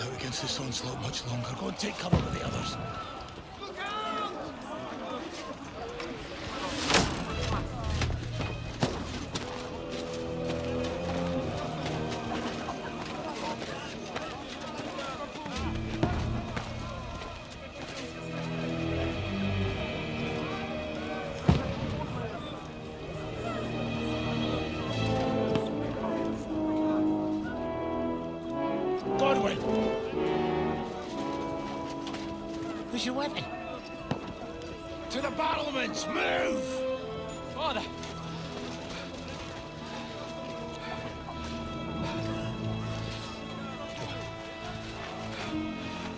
out against this onslaught much longer. Go and take cover with the others. Where's your weapon? To the battlements! Move! Father!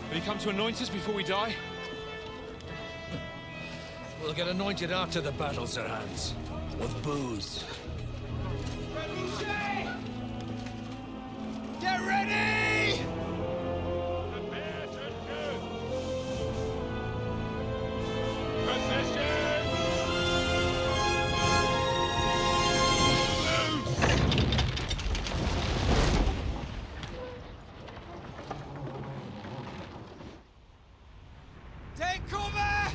Will you come to anoint us before we die? We'll get anointed after the battle, Sir Hans. With booze. Get ready! Take cover!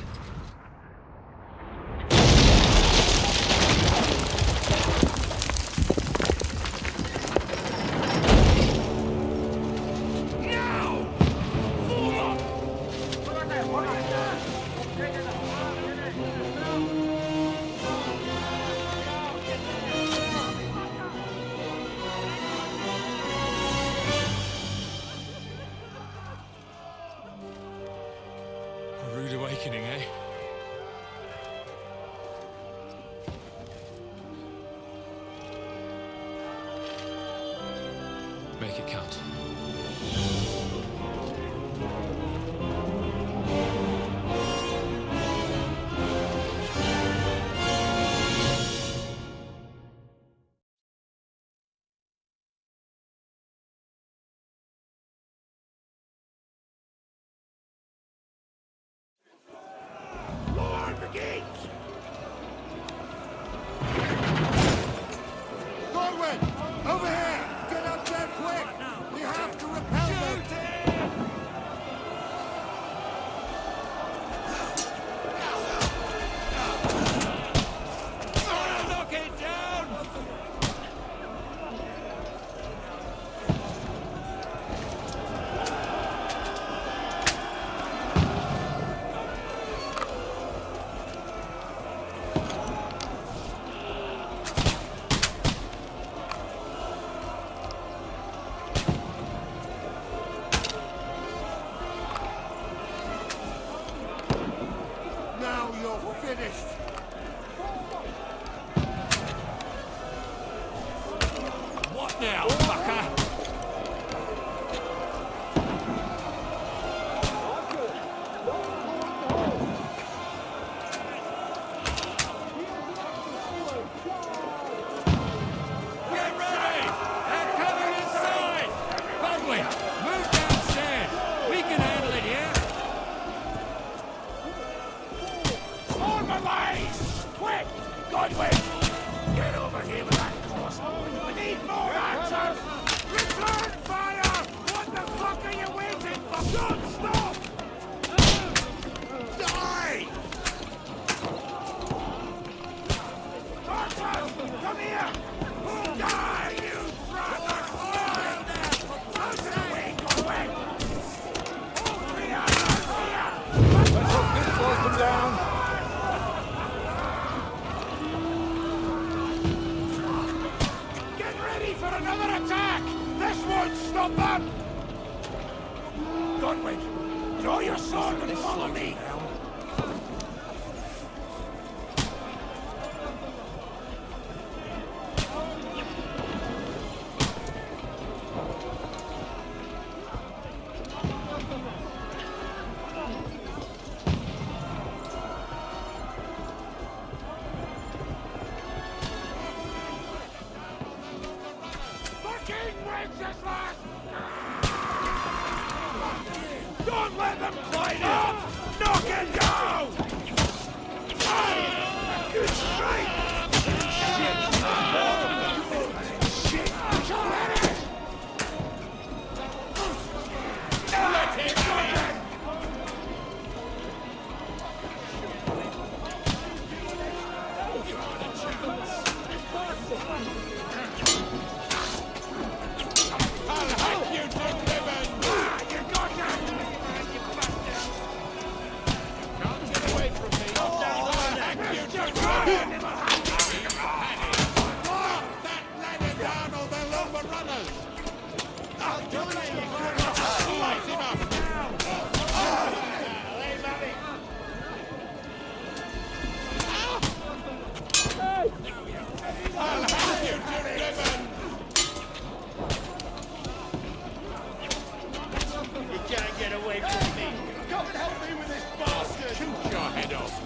A rude awakening, eh? Make it count. Lord, the gates! Thorwin! Over here! Get up there quick! We have to repel them! Knock it down! Now you're finished! What now, fucker? Get ready! They're coming inside! Godwin, move downstairs! We can handle it here! On my way! Quick! Godwin! Get over here with that crossbow! We need more archers! Return fire! What the fuck are you waiting for? Don't stop! Die! Archers! Come here! Die, you brother! Out of the way, Godwin! All three archers here! Let's hope this slows them down! Get ready for another attack! This won't stop them! Godwin, draw your sword and follow me! Fucking Wenceslas! Don't let them climb up! Knock it down! Good strike! Shit! Shit! Get ready!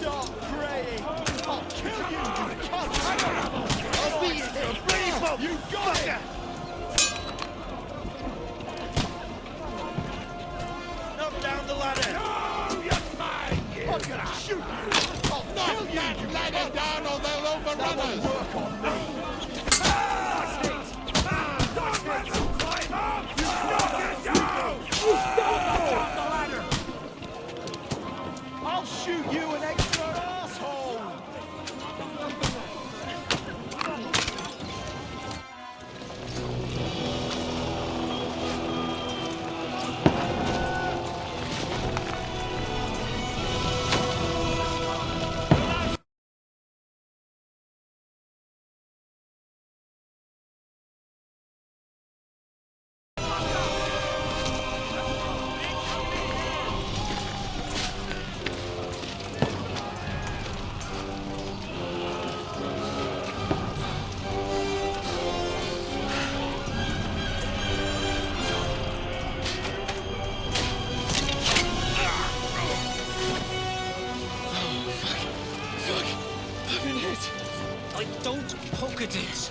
start praying. I'll kill you, you cunt! I'll be in here, ready, you got it! Knock down the ladder! No, you fag! I'm gonna shoot you! I'll kill you, you Ladder down or they'll overrun us! work on me! Don't let them climb up! You knock it down! Down the ladder! I'll shoot you, an extra asshole! Don't poke at it.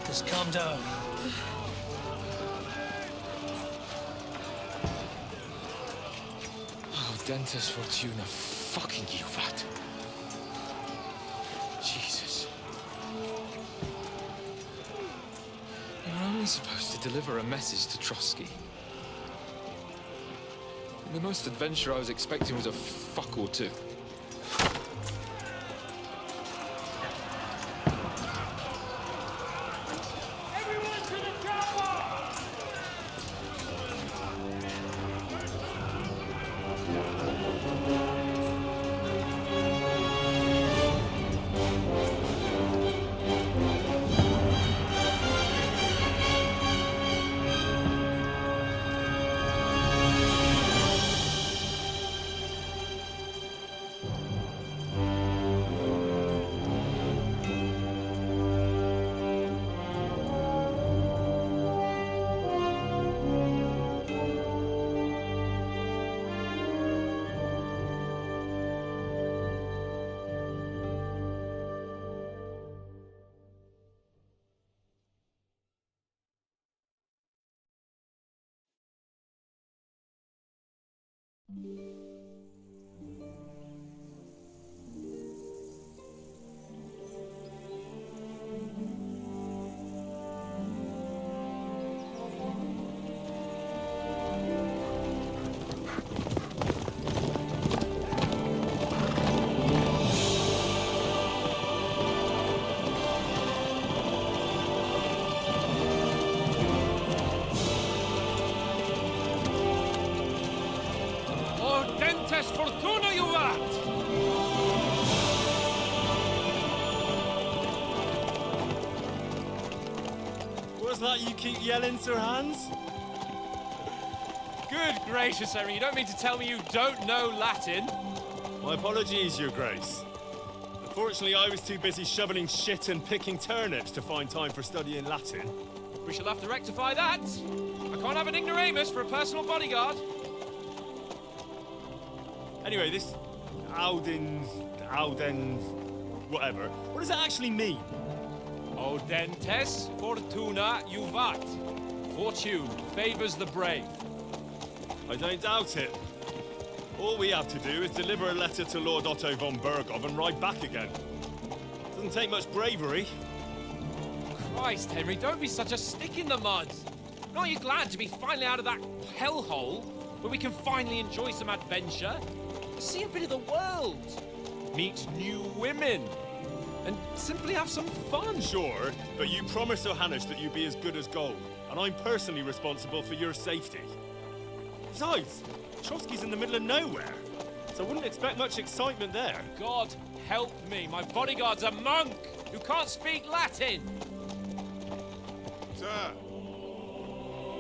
Just calm down. Oh, Dentes Fortuna, fucking you, that. Jesus. You're only supposed to deliver a message to Trotsky. And the most adventure I was expecting was a fuck or two. Fortuna, you rat! What's that you keep yelling, Sir Hans? Good gracious, Henry, you don't mean to tell me you don't know Latin? My apologies, Your Grace. Unfortunately, I was too busy shoveling shit and picking turnips to find time for studying Latin. We shall have to rectify that. I can't have an ignoramus for a personal bodyguard. Anyway, this Audens, whatever. What does that actually mean? Audentes Fortuna Juvat. Fortune favors the brave. I don't doubt it. All we have to do is deliver a letter to Lord Otto von Bergov and ride back again. Doesn't take much bravery. Christ, Henry, don't be such a stick in the mud. Aren't you glad to be finally out of that hellhole where we can finally enjoy some adventure? See a bit of the world, meet new women, and simply have some fun. Sure, but you promised Johannes that you'd be as good as gold, and I'm personally responsible for your safety. Besides, Trotsky's in the middle of nowhere, so I wouldn't expect much excitement there. God help me, my bodyguard's a monk who can't speak Latin. Sir!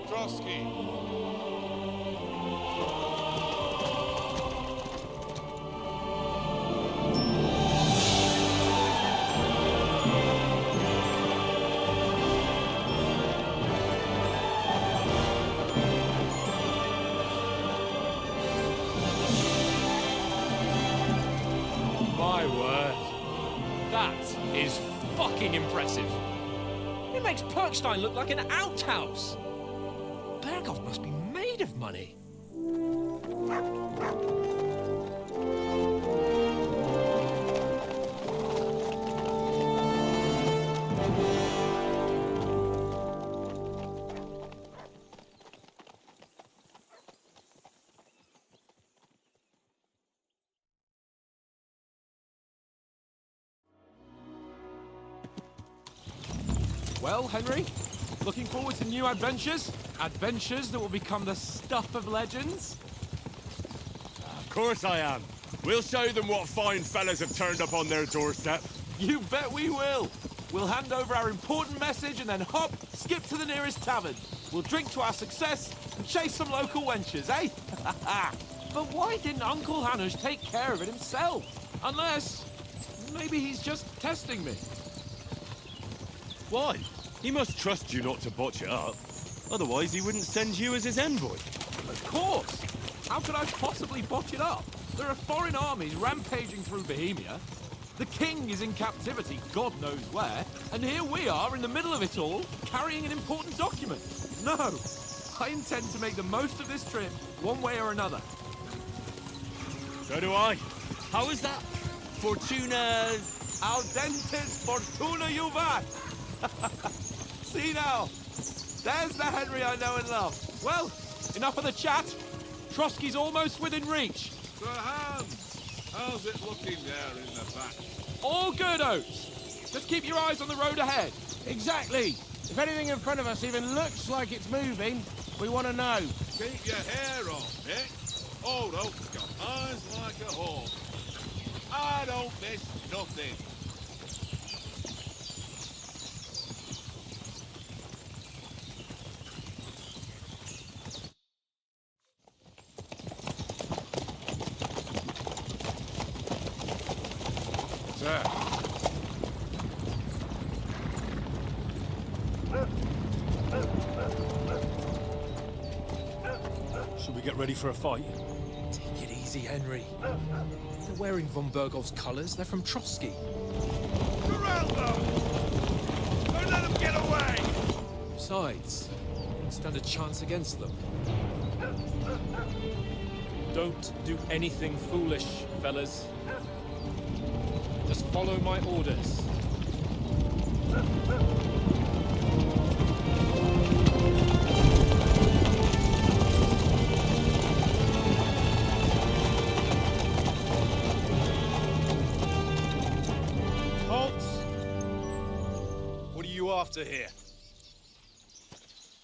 Trotsky! fucking impressive. It makes Perkstein look like an outhouse. Berghoff must be made of money. Well, Henry, looking forward to new adventures? Adventures that will become the stuff of legends? Of course I am. We'll show them what fine fellas have turned up on their doorstep. You bet we will. We'll hand over our important message and then hop, skip to the nearest tavern. We'll drink to our success and chase some local wenches, eh? But why didn't Uncle Hanush take care of it himself? Unless, maybe he's just testing me. Why? He must trust you not to botch it up. Otherwise, he wouldn't send you as his envoy. Of course. How could I possibly botch it up? There are foreign armies rampaging through Bohemia. The king is in captivity, God knows where. And here we are in the middle of it all, carrying an important document. No, I intend to make the most of this trip, one way or another. So do I. How is that? Fortuna... Audentes fortuna juvat. See now, there's the Henry I know and love. Well, enough of the chat. Trotsky's almost within reach. Sir Hans, how's it looking there in the back? All good, Oates. Just keep your eyes on the road ahead. Exactly. If anything in front of us even looks like it's moving, we want to know. Keep your hair on, Nick. Old Oak's got eyes like a hawk. I don't miss nothing. Sir. Should we get ready for a fight? Take it easy, Henry. They're wearing von Berghoff's colours. They're from Trotsky. Surround them! Don't let them get away! Besides, stand a chance against them. Don't do anything foolish, fellas. Just follow my orders. What are you after here?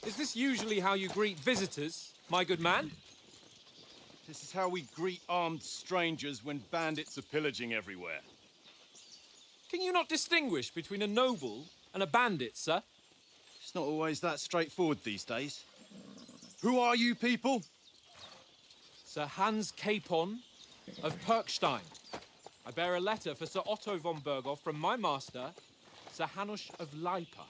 Is this usually how you greet visitors, my good man? This is how we greet armed strangers when bandits are pillaging everywhere. Can you not distinguish between a noble and a bandit, sir? It's not always that straightforward these days. Who are you people? Sir Hans Capon of Perkstein. I bear a letter for Sir Otto von Berghoff from my master, Sir Hanush of Lipa.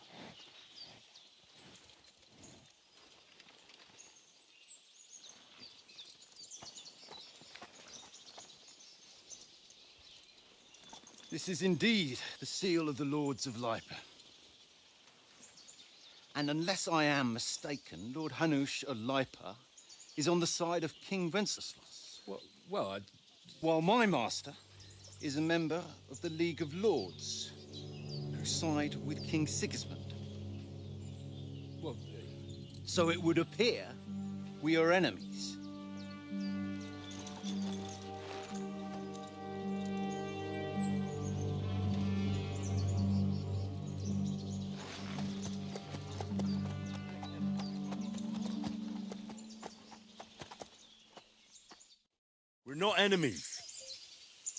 This is indeed the seal of the Lords of Lipa. And unless I am mistaken, Lord Hanush of Lipa is on the side of King Wenceslas. Well, While my master is a member of the League of Lords, who side with King Sigismund. well, So it would appear we are enemies. We're not enemies.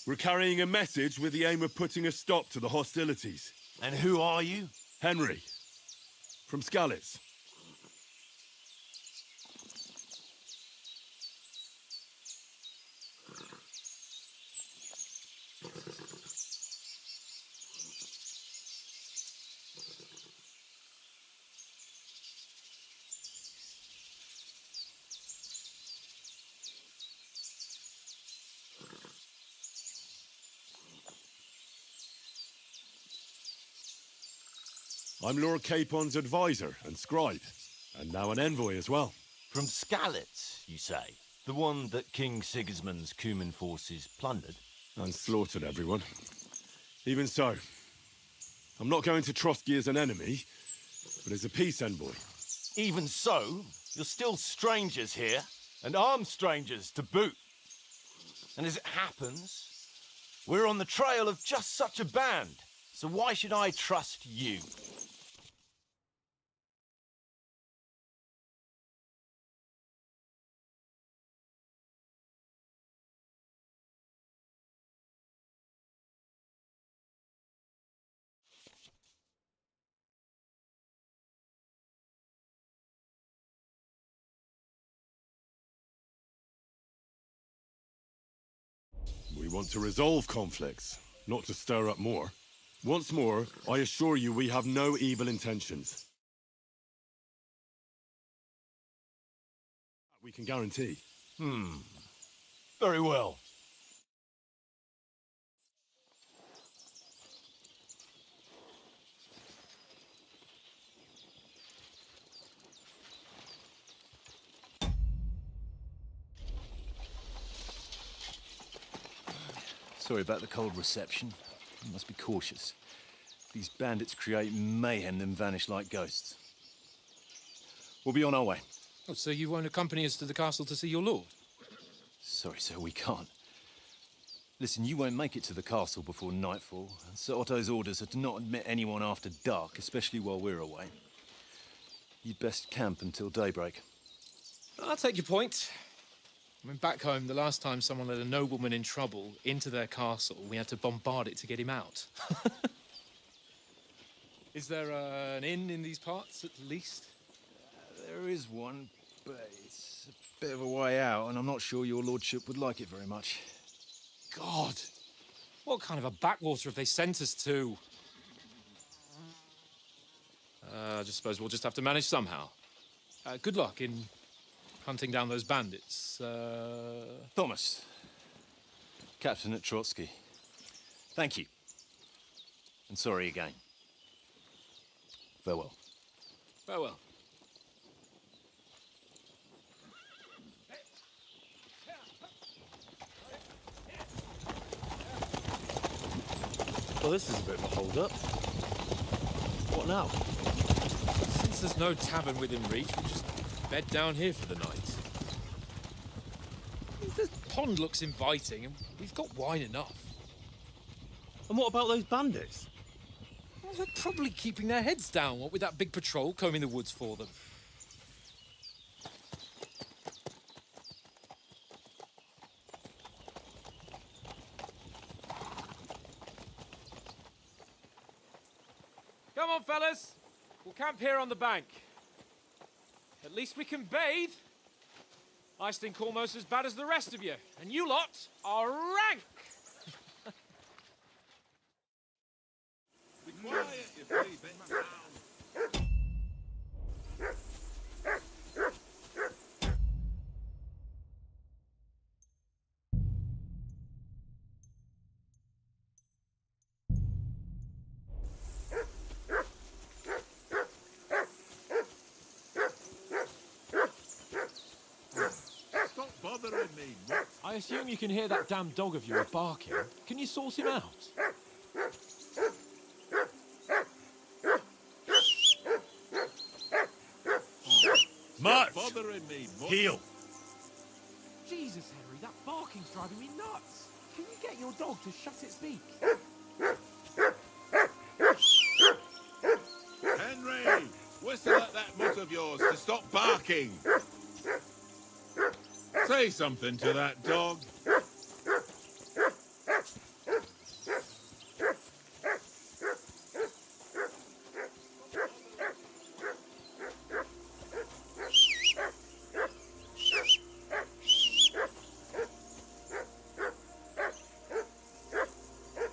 We're carrying a message with the aim of putting a stop to the hostilities. And who are you? Henry, from Skalitz. I'm Lord Capon's advisor and scribe, and now an envoy as well. From Skalitz, you say? The one that King Sigismund's Cuman forces plundered? And slaughtered everyone. Even so, I'm not going to Trotsky as an enemy, but as a peace envoy. Even so, you're still strangers here, and armed strangers to boot. And as it happens, we're on the trail of just such a band, so why should I trust you? We want to resolve conflicts, not to stir up more. Once more, I assure you we have no evil intentions. We can guarantee. Very well. Sorry about the cold reception. You must be cautious. These bandits create mayhem, then vanish like ghosts. We'll be on our way. Oh, so you won't accompany us to the castle to see your lord? Sorry, sir, we can't. Listen, you won't make it to the castle before nightfall. Sir Otto's orders are to not admit anyone after dark, especially while we're away. You'd best camp until daybreak. I'll take your point. I mean, back home, the last time someone let a nobleman in trouble into their castle, we had to bombard it to get him out. Is there an inn in these parts, at least? There is one, but it's a bit of a way out, and I'm not sure your lordship would like it very much. God! What kind of a backwater have they sent us to? I just suppose we'll just have to manage somehow. Good luck in hunting down those bandits. Thomas, captain at Trotsky. Thank you. And sorry again. Farewell. Farewell. Well, this is a bit of a hold-up. What now? Since there's no tavern within reach, we'll just bed down here for the night. The pond looks inviting, and we've got wine enough. And what about those bandits? Well, they're probably keeping their heads down, what with that big patrol combing the woods for them. Come on, fellas. We'll camp here on the bank. At least we can bathe. I stink almost as bad as the rest of you, and you lot are rank. Be quiet, you bloody bit. Stop bothering me, mutt. I assume you can hear that damn dog of yours barking. Can you sort him out? Mutt! Bothering me, mutt. Heel! Jesus, Henry, that barking's driving me nuts. Can you get your dog to shut its beak? Henry! Whistle at that mutt of yours to stop barking. Say something to that dog.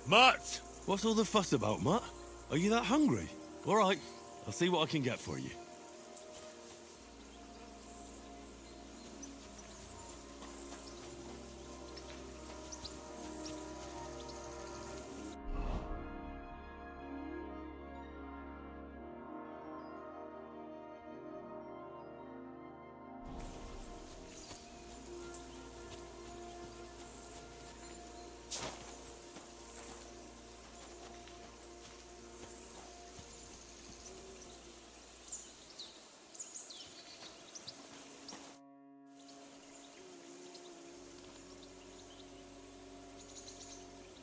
Mutt! What's all the fuss about, Mutt? Are you that hungry? All right, I'll see what I can get for you.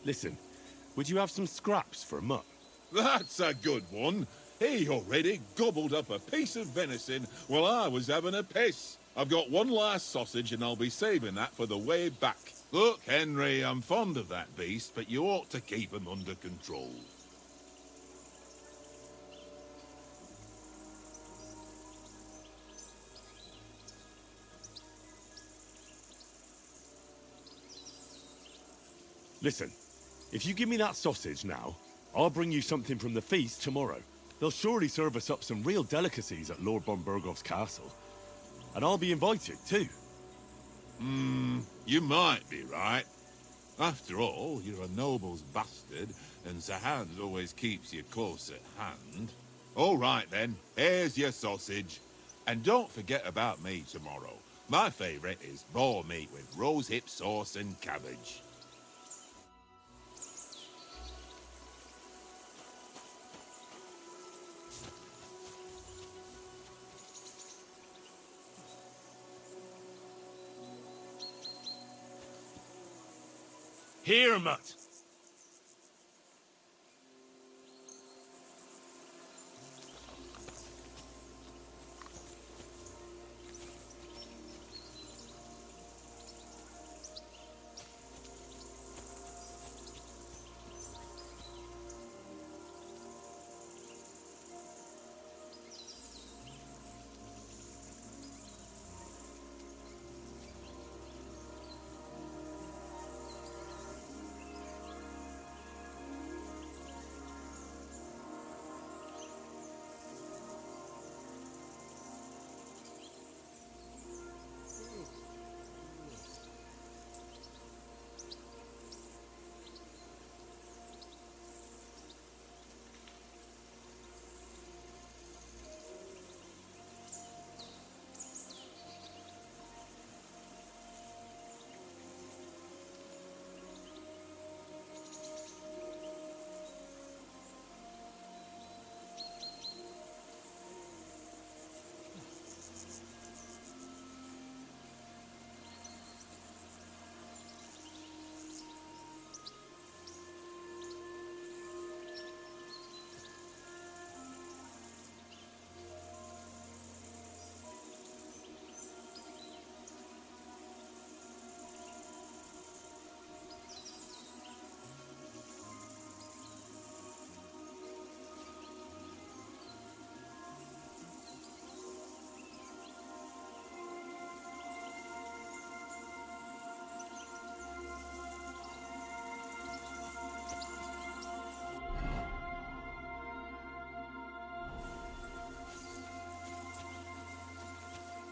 Listen, would you have some scraps for a mutt? That's a good one. He already gobbled up a piece of venison while I was having a piss. I've got one last sausage and I'll be saving that for the way back. Look, Henry, I'm fond of that beast, but you ought to keep him under control. Listen, if you give me that sausage now, I'll bring you something from the feast tomorrow. They'll surely serve us up some real delicacies at Lord von Burgov's castle. And I'll be invited, too. You might be right. After all, you're a noble's bastard, and Sir Hans always keeps you close at hand. All right, then. Here's your sausage. And don't forget about me tomorrow. My favourite is boar meat with rosehip sauce and cabbage. Here, mutt.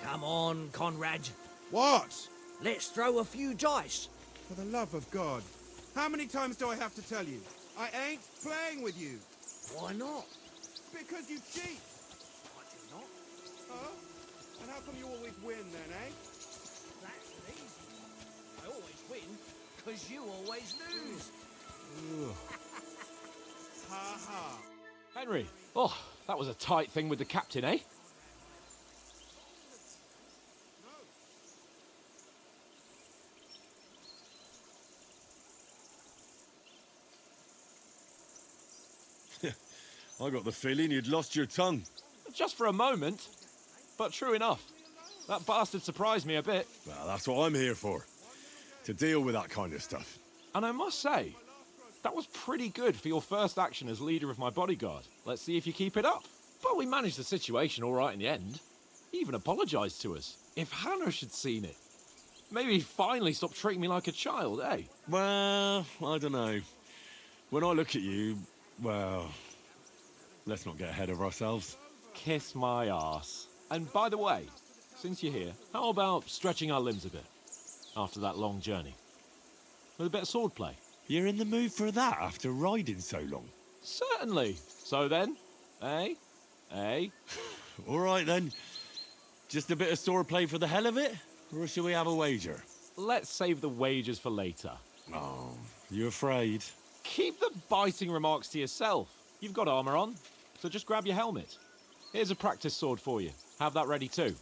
Come on, Conrad. What? Let's throw a few dice. For the love of God. How many times do I have to tell you? I ain't playing with you. Why not? Because you cheat. I do not. Huh? And how come you always win then, eh? That's an easy one. I always win, because you always lose. Ha ha. Henry, oh, that was a tight thing with the captain, eh? I got the feeling you'd lost your tongue. Just for a moment. But true enough. That bastard surprised me a bit. Well, that's what I'm here for. To deal with that kind of stuff. And I must say, that was pretty good for your first action as leader of my bodyguard. Let's see if you keep it up. But we managed the situation all right in the end. He even apologised to us. If Hannah had seen it. Maybe he'd finally stop treating me like a child, eh? Well, I don't know. When I look at you, well... Let's not get ahead of ourselves. Kiss my arse. And by the way, since you're here, how about stretching our limbs a bit? After that long journey. With a bit of swordplay. You're in the mood for that after riding so long? Certainly. So then, eh? Eh? All right then. Just a bit of swordplay for the hell of it? Or shall we have a wager? Let's save the wagers for later. Oh, you afraid? Keep the biting remarks to yourself. You've got armour on, so just grab your helmet. Here's a practice sword for you. Have that ready too.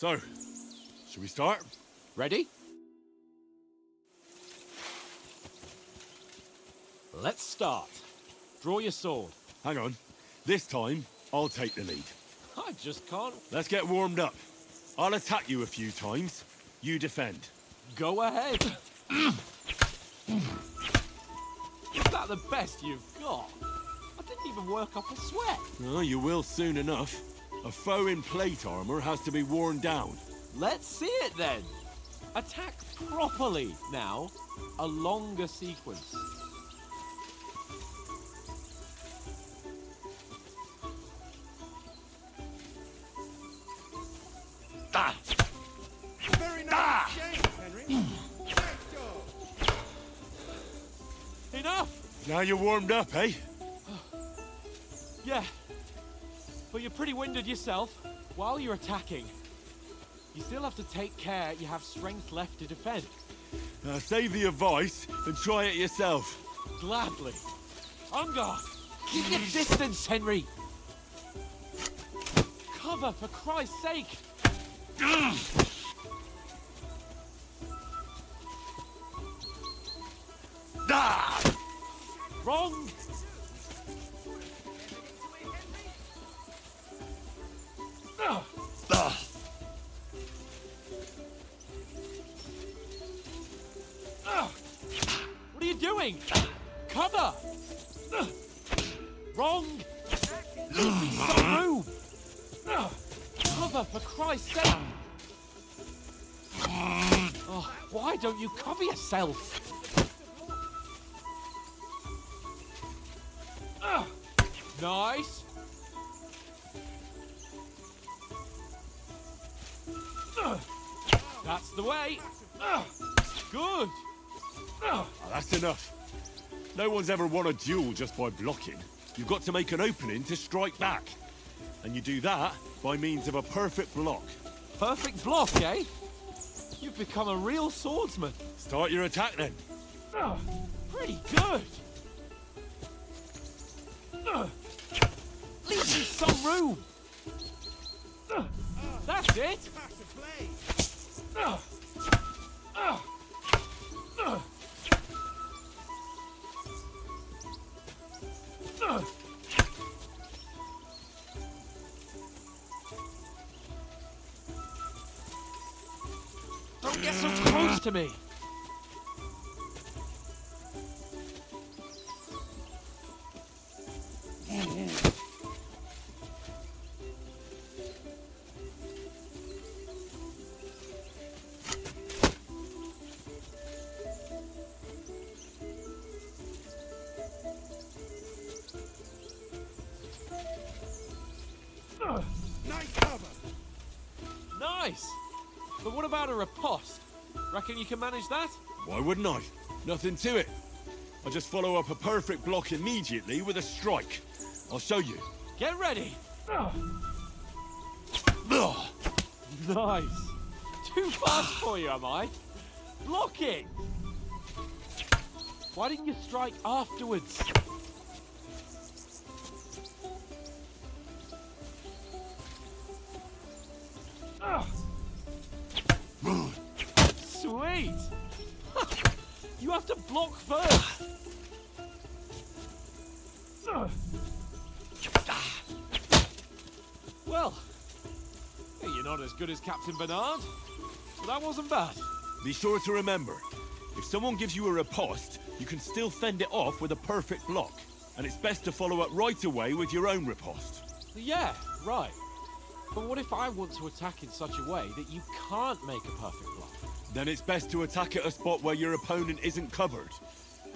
So, should we start? Ready? Let's start. Draw your sword. Hang on. This time, I'll take the lead. I just can't. Let's get warmed up. I'll attack you a few times. You defend. Go ahead. Is that the best you've got? I didn't even work up a sweat. Oh, you will soon enough. A foe in plate armor has to be worn down. Let's see it then. Attack properly now. A longer sequence. Ah! Very nice exchange, Henry. Enough! Now you're warmed up, eh? Yeah. But you're pretty winded yourself. While you're attacking, you still have to take care you have strength left to defend. Now save the advice and try it yourself. Gladly. On guard. Keep your distance, Henry. Cover, for Christ's sake. Wrong. What are you doing? Cover! Wrong! Some room! Cover, for Christ's sake! Oh, why don't you cover yourself? Nice! That's the way! Good! Oh, that's enough. No one's ever won a duel just by blocking. You've got to make an opening to strike back. And you do that by means of a perfect block. Perfect block, eh? You've become a real swordsman. Start your attack then. Pretty good. Leave me some room. That's it. Don't get so close to me. Nice cover. Nice. But what about a riposte? Reckon you can manage that? Why wouldn't I? Nothing to it. I'll just follow up a perfect block immediately with a strike. I'll show you. Get ready. Nice. Too fast for you, am I? Blocking. Why didn't you strike afterwards? Sweet. You have to block first. Well, you're not as good as Captain Bernard, but that wasn't bad. Be sure to remember, if someone gives you a riposte, you can still fend it off with a perfect block. And it's best to follow up right away with your own riposte. Yeah, right. But what if I want to attack in such a way that you can't make a perfect block? Then it's best to attack at a spot where your opponent isn't covered.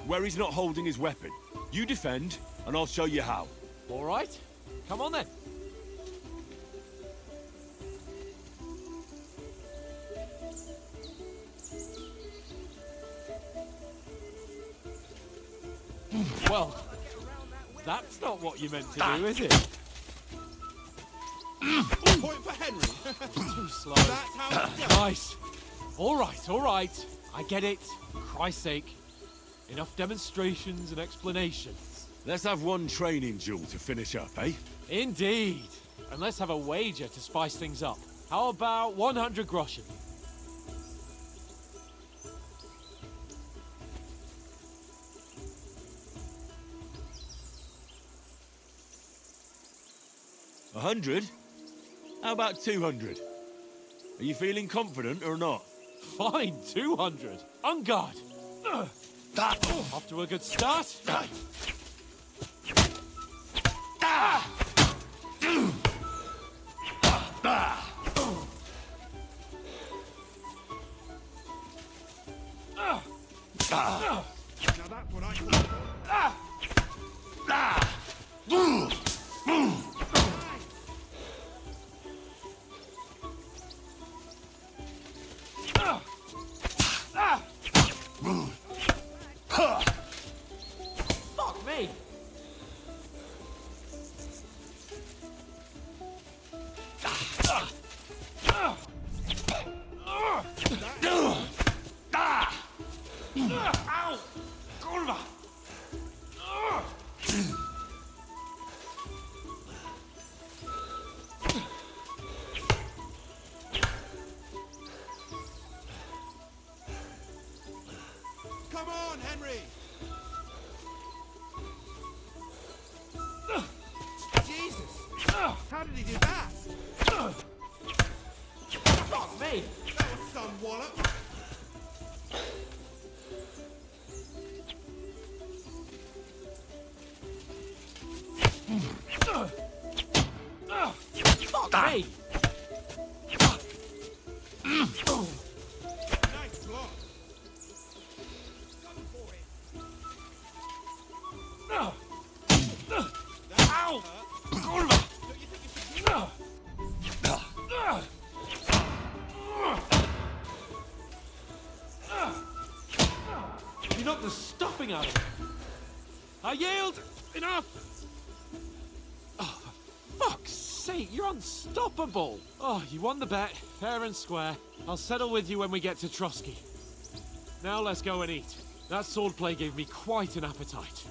Where he's not holding his weapon. You defend, and I'll show you how. All right. Come on then. Well, that's not what you meant to do, is it? Point for Henry. Too slow. That's how it's done. Nice. All right, all right. I get it. For Christ's sake. Enough demonstrations and explanations. Let's have one training duel to finish up, eh? Indeed. And let's have a wager to spice things up. How about 100 groschen? A 100? How about 200? Are you feeling confident or not? Fine, 200. On guard. Off to a good start. Now that's what I call Fuck me. Ow! Kurwa! Come on, Henry! Jesus! How did he do that? Fuck me! That was some wallop! Fuck me! Nice block! Ow! Kurwa! You knocked the stuffing out of me. I yield! Enough! Oh, for fuck's sake, you're unstoppable! Oh, you won the bet, fair and square. I'll settle with you when we get to Trotsky. Now let's go and eat. That swordplay gave me quite an appetite.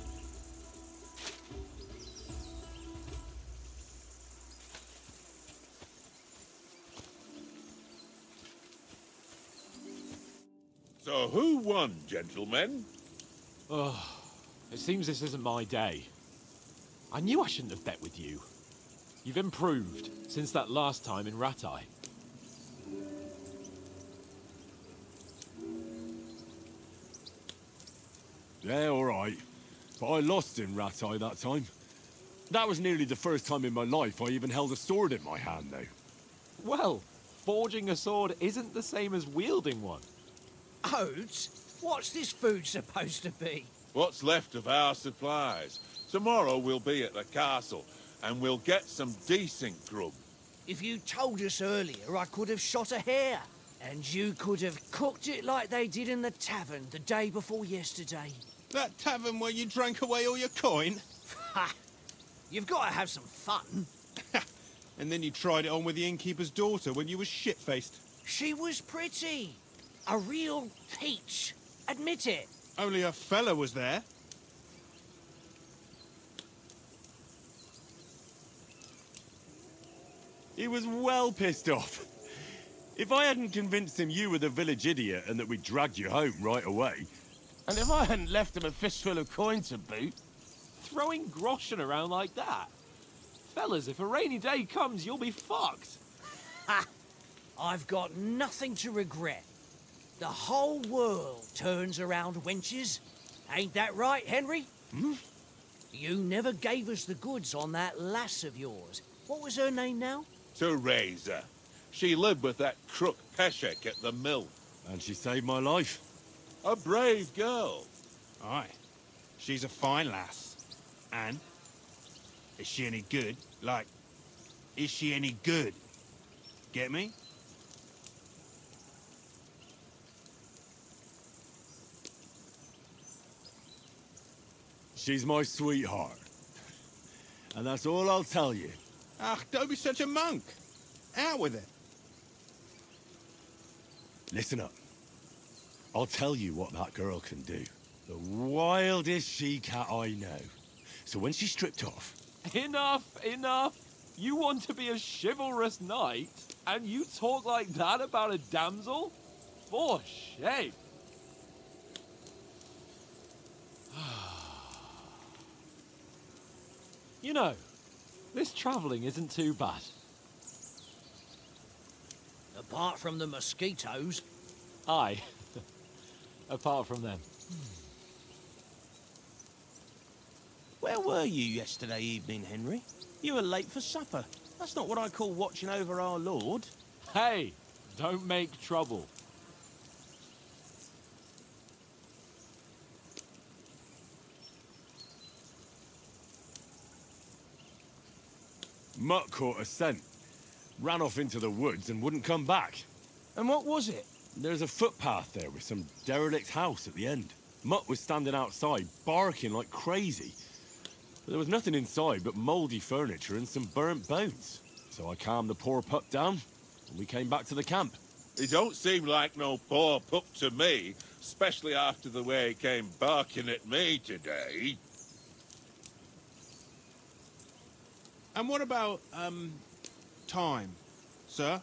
So who won, gentlemen? Oh, it seems this isn't my day. I knew I shouldn't have bet with you. You've improved since that last time in Ratai. Yeah, all right. But I lost in Ratai that time. That was nearly the first time in my life I even held a sword in my hand, though. Well, forging a sword isn't the same as wielding one. Oats? What's this food supposed to be? What's left of our supplies. Tomorrow we'll be at the castle, and we'll get some decent grub. If you told us earlier, I could have shot a hare. And you could have cooked it like they did in the tavern the day before yesterday. That tavern where you drank away all your coin? Ha! You've got to have some fun. And then you tried it on with the innkeeper's daughter when you were shit-faced. She was pretty. A real peach. Admit it. Only a fella was there. He was well pissed off. If I hadn't convinced him you were the village idiot and that we dragged you home right away... And if I hadn't left him a fistful of coin to boot... Throwing groschen around like that? Fellas, if a rainy day comes, you'll be fucked. Ha! I've got nothing to regret. The whole world turns around wenches. Ain't that right, Henry? Hmm? You never gave us the goods on that lass of yours. What was her name now? Teresa. She lived with that crook Peshek at the mill. And she saved my life. A brave girl. Aye. She's a fine lass. And? Is she any good? Like, is she any good? Get me? She's my sweetheart. And that's all I'll tell you. Ach, don't be such a monk. Out with it. Listen up. I'll tell you what that girl can do. The wildest she-cat I know. So when she's stripped off... Enough, enough. You want to be a chivalrous knight, and you talk like that about a damsel? For shame. You know, this travelling isn't too bad. Apart from the mosquitoes. Aye. Apart from them. Where were you yesterday evening, Henry? You were late for supper. That's not what I call watching over our Lord. Hey, don't make trouble. Mutt caught a scent, ran off into the woods and wouldn't come back. And what was it? There's a footpath there with some derelict house at the end. Mutt was standing outside, barking like crazy. But there was nothing inside but mouldy furniture and some burnt bones. So I calmed the poor pup down, and we came back to the camp. He don't seem like no poor pup to me, especially after the way he came barking at me today. And what about, time, sir?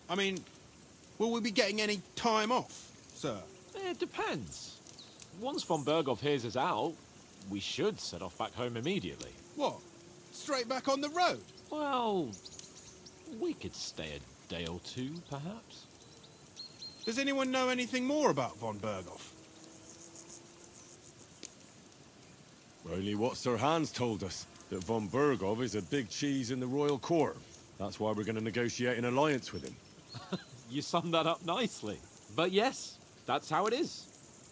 I mean, will we be getting any time off, sir? It depends. Once von Berghoff hears us out, we should set off back home immediately. What? Straight back on the road? Well, we could stay a day or two, perhaps. Does anyone know anything more about von Berghoff? Only what Sir Hans told us, that von Berghoff is a big cheese in the royal court. That's why we're going to negotiate an alliance with him. You summed that up nicely. But yes, that's how it is.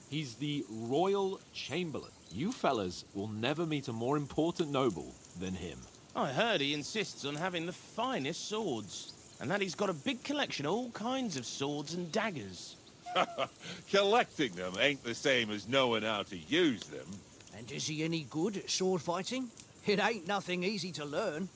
He's the royal chamberlain. You fellas will never meet a more important noble than him. I heard he insists on having the finest swords, and that he's got a big collection of all kinds of swords and daggers. Collecting them ain't the same as knowing how to use them. And is he any good at sword fighting? It ain't nothing easy to learn.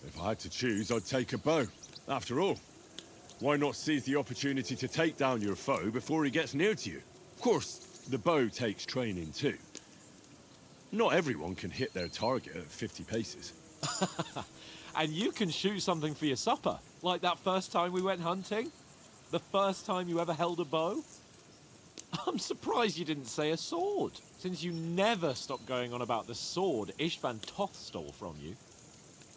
If I had to choose, I'd take a bow. After all, why not seize the opportunity to take down your foe before he gets near to you? Of course, the bow takes training too. Not everyone can hit their target at 50 paces. And you can shoot something for your supper, like that first time we went hunting? The first time you ever held a bow? I'm surprised you didn't say a sword, since you never stopped going on about the sword Ishvan Toth stole from you.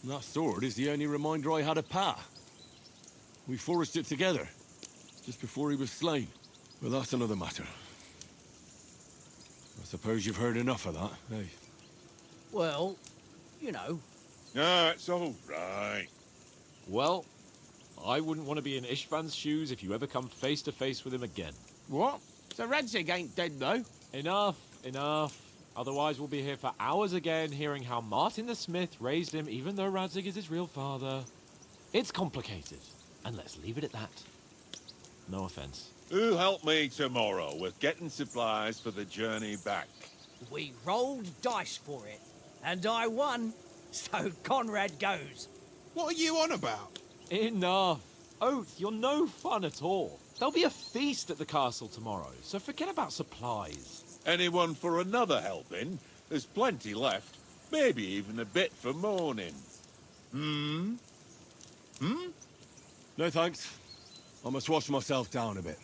That sword is the only reminder I had of Pa. We forged it together, just before he was slain. But that's another matter. I suppose you've heard enough of that, eh? Well, you know. No, it's all right. Well, I wouldn't want to be in Ishvan's shoes if you ever come face to face with him again. What? So Radzig ain't dead, though? Enough, enough. Otherwise we'll be here for hours again hearing how Martin the Smith raised him even though Radzig is his real father. It's complicated, and let's leave it at that. No offense. Who'll help me tomorrow with getting supplies for the journey back? We rolled dice for it, and I won, so Conrad goes. What are you on about? Enough. Oath, you're no fun at all. There'll be a feast at the castle tomorrow, so forget about supplies. Anyone for another helping? There's plenty left. Maybe even a bit for morning. Hmm? No thanks. I must wash myself down a bit.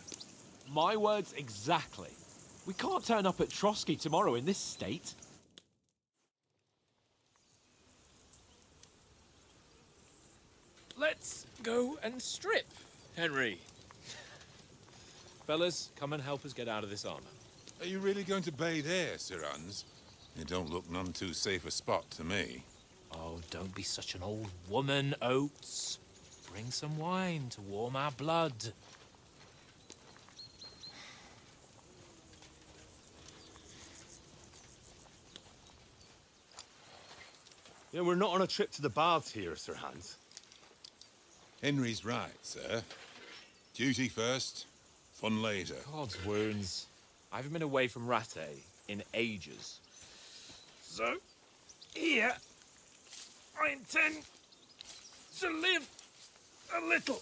My words exactly. We can't turn up at Trotsky tomorrow in this state. Let's go and strip, Henry. Fellas, come and help us get out of this armor. Are you really going to bathe here, Sir Hans? It don't look none too safe a spot to me. Oh, don't be such an old woman, Oates. Bring some wine to warm our blood. Yeah, we're not on a trip to the baths here, Sir Hans. Henry's right, sir. Duty first, fun later. God's wounds. I haven't been away from Rattay in ages. So, here I intend to live a little.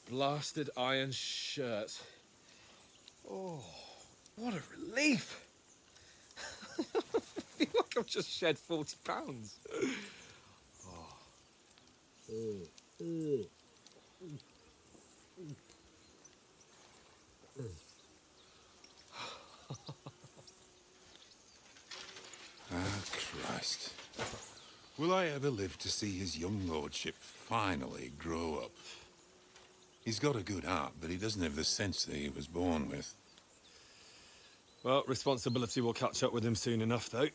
Blasted iron shirt. Oh, what a relief. I feel like I've just shed 40 pounds. Ah, Christ. Will I ever live to see his young lordship finally grow up? He's got a good heart, but he doesn't have the sense that he was born with. Well, responsibility will catch up with him soon enough, though.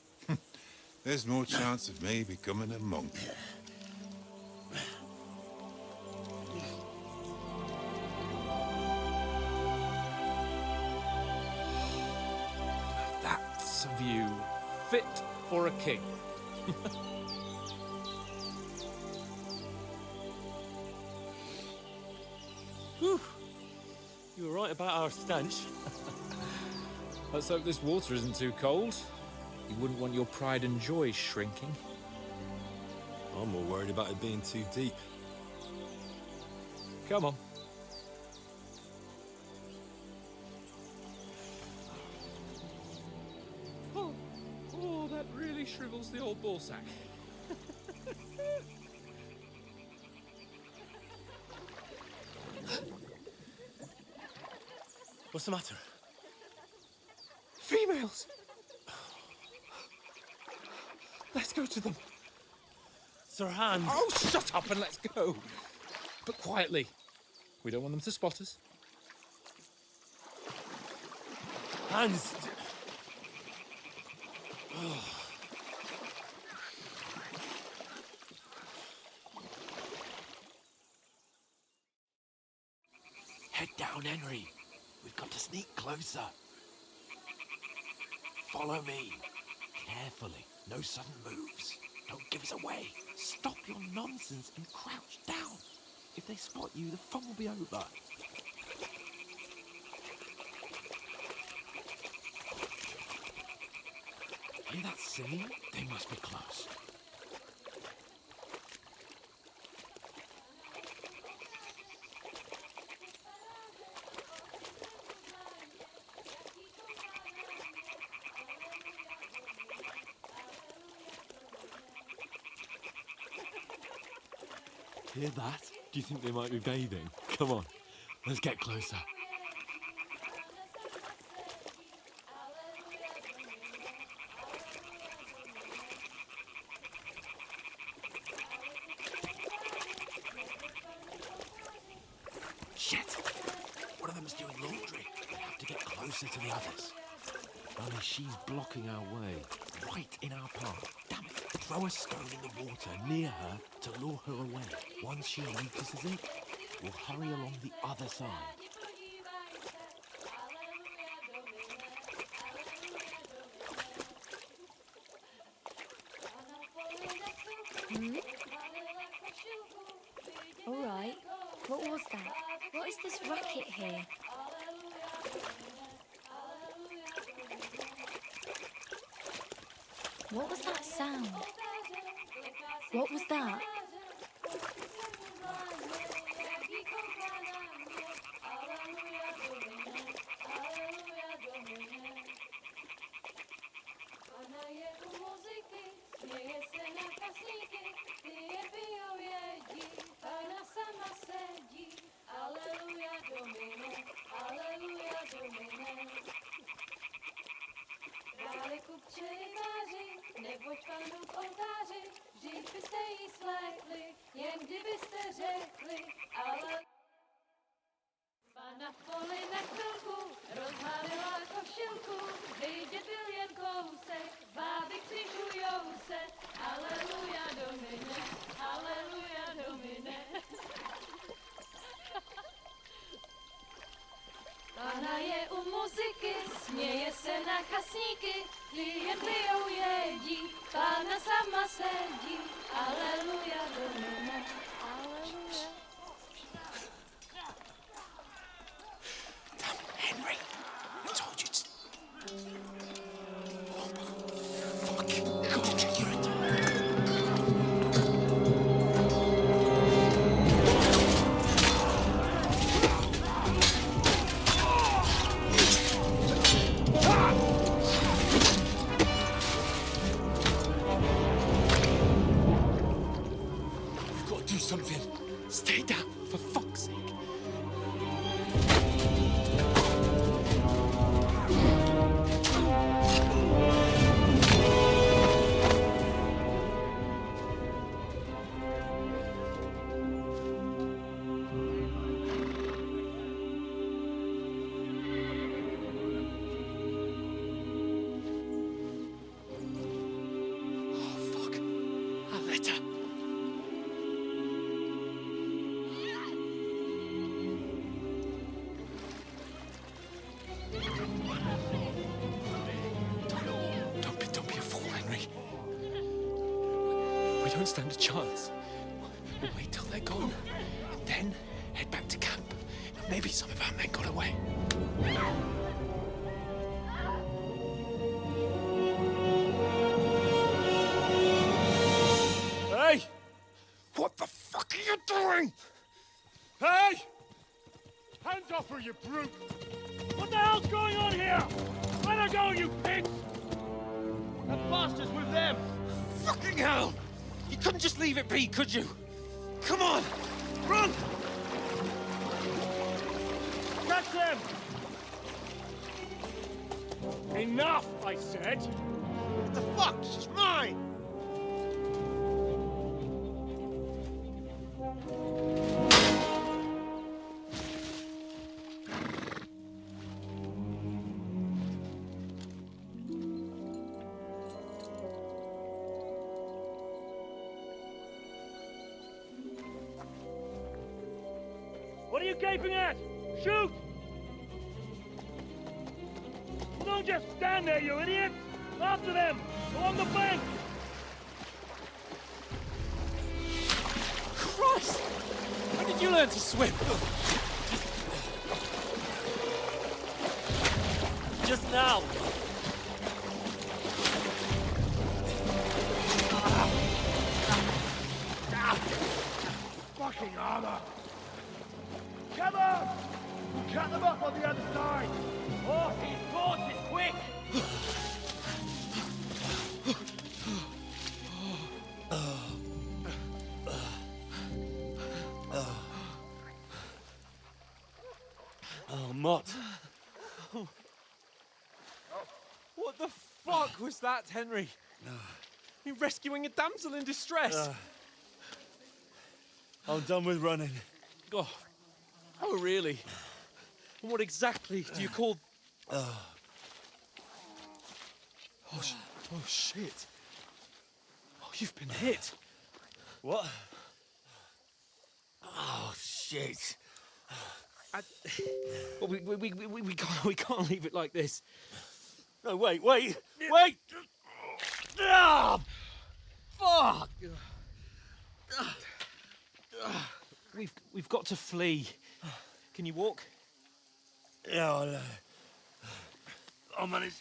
There's more chance of me becoming a monk. That's a view fit for a king. Whew. You were right about our stench. Let's hope this water isn't too cold. You wouldn't want your pride and joy shrinking. I'm more worried about it being too deep. Come on. Oh, that really shrivels the old ball sack. What's the matter? Females! Let's go to them. Sir Hans! Oh, shut up and let's go. But quietly. We don't want them to spot us. Hans! Head down, Henry. We've got to sneak closer. Follow me. Carefully. No sudden moves. Don't give us away. Stop your nonsense and crouch down. If they spot you, the fun will be over. Hear that singing? They must be close. Hear that? Do you think they might be bathing? Come on, let's get closer. Shit! One of them's doing laundry. We have to get closer to the others. Only she's blocking our way, right in our path. Damn it! Throw a stone in the water near her to lure her away. Once she notices it, we'll hurry along the other side. All right. What was that? What is this racket here? What was that sound? What was that? Neboť panu k oltáři, vždyť byste jí slekli, jen kdybyste řekli, ale... Pana v poli na chvilku, rozhálila košilku, vyjde byl jen kousek, báby křižujou se, aleluja Domine, aleluja Domine. Pana je u muziky, směje se na kasníky, klienty jen jedí, Pána sama sedí, aleluja Domine, aleluja. Henry, I told you to... don't stand a chance. We'll wait till they're gone, and then head back to camp. Maybe some of our men got away. Hey! What the fuck are you doing? Hey! Hands off her, you brute! What the hell's going on here? Let her go, you pigs! That bastard's with them! Fucking hell! You couldn't just leave it be, could you? Come on! Run! Catch them! Enough, I said! What the fuck? She's mine! What are you gaping at? Shoot! Don't just stand there, you idiot! After them! Along the bank! Christ! When did you learn to swim? Just now! Fucking armor! Come on! We'll cut them up on the other side! Horses, quick! Oh, Mott. What the fuck was that, Henry? You rescuing a damsel in distress? I'm done with running. Oh, really? And what exactly do you call... Oh, shit. Oh, you've been hit. What? Oh, shit. Well, we can't leave it like this. No, wait! Wait! Ah, fuck! We've got to flee. Can you walk? Yeah, I'll manage.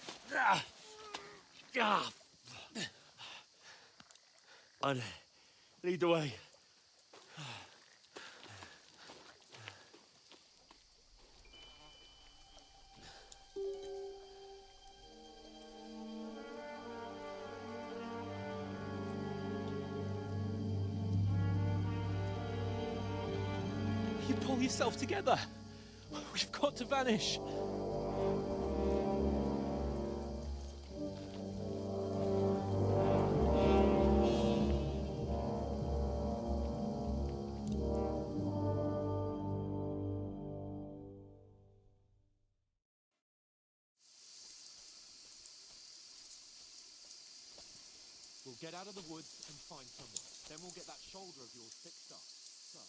I'd lead the way. You pull yourself together. We've got to vanish. We'll get out of the woods and find someone. Then we'll get that shoulder of yours fixed up. So...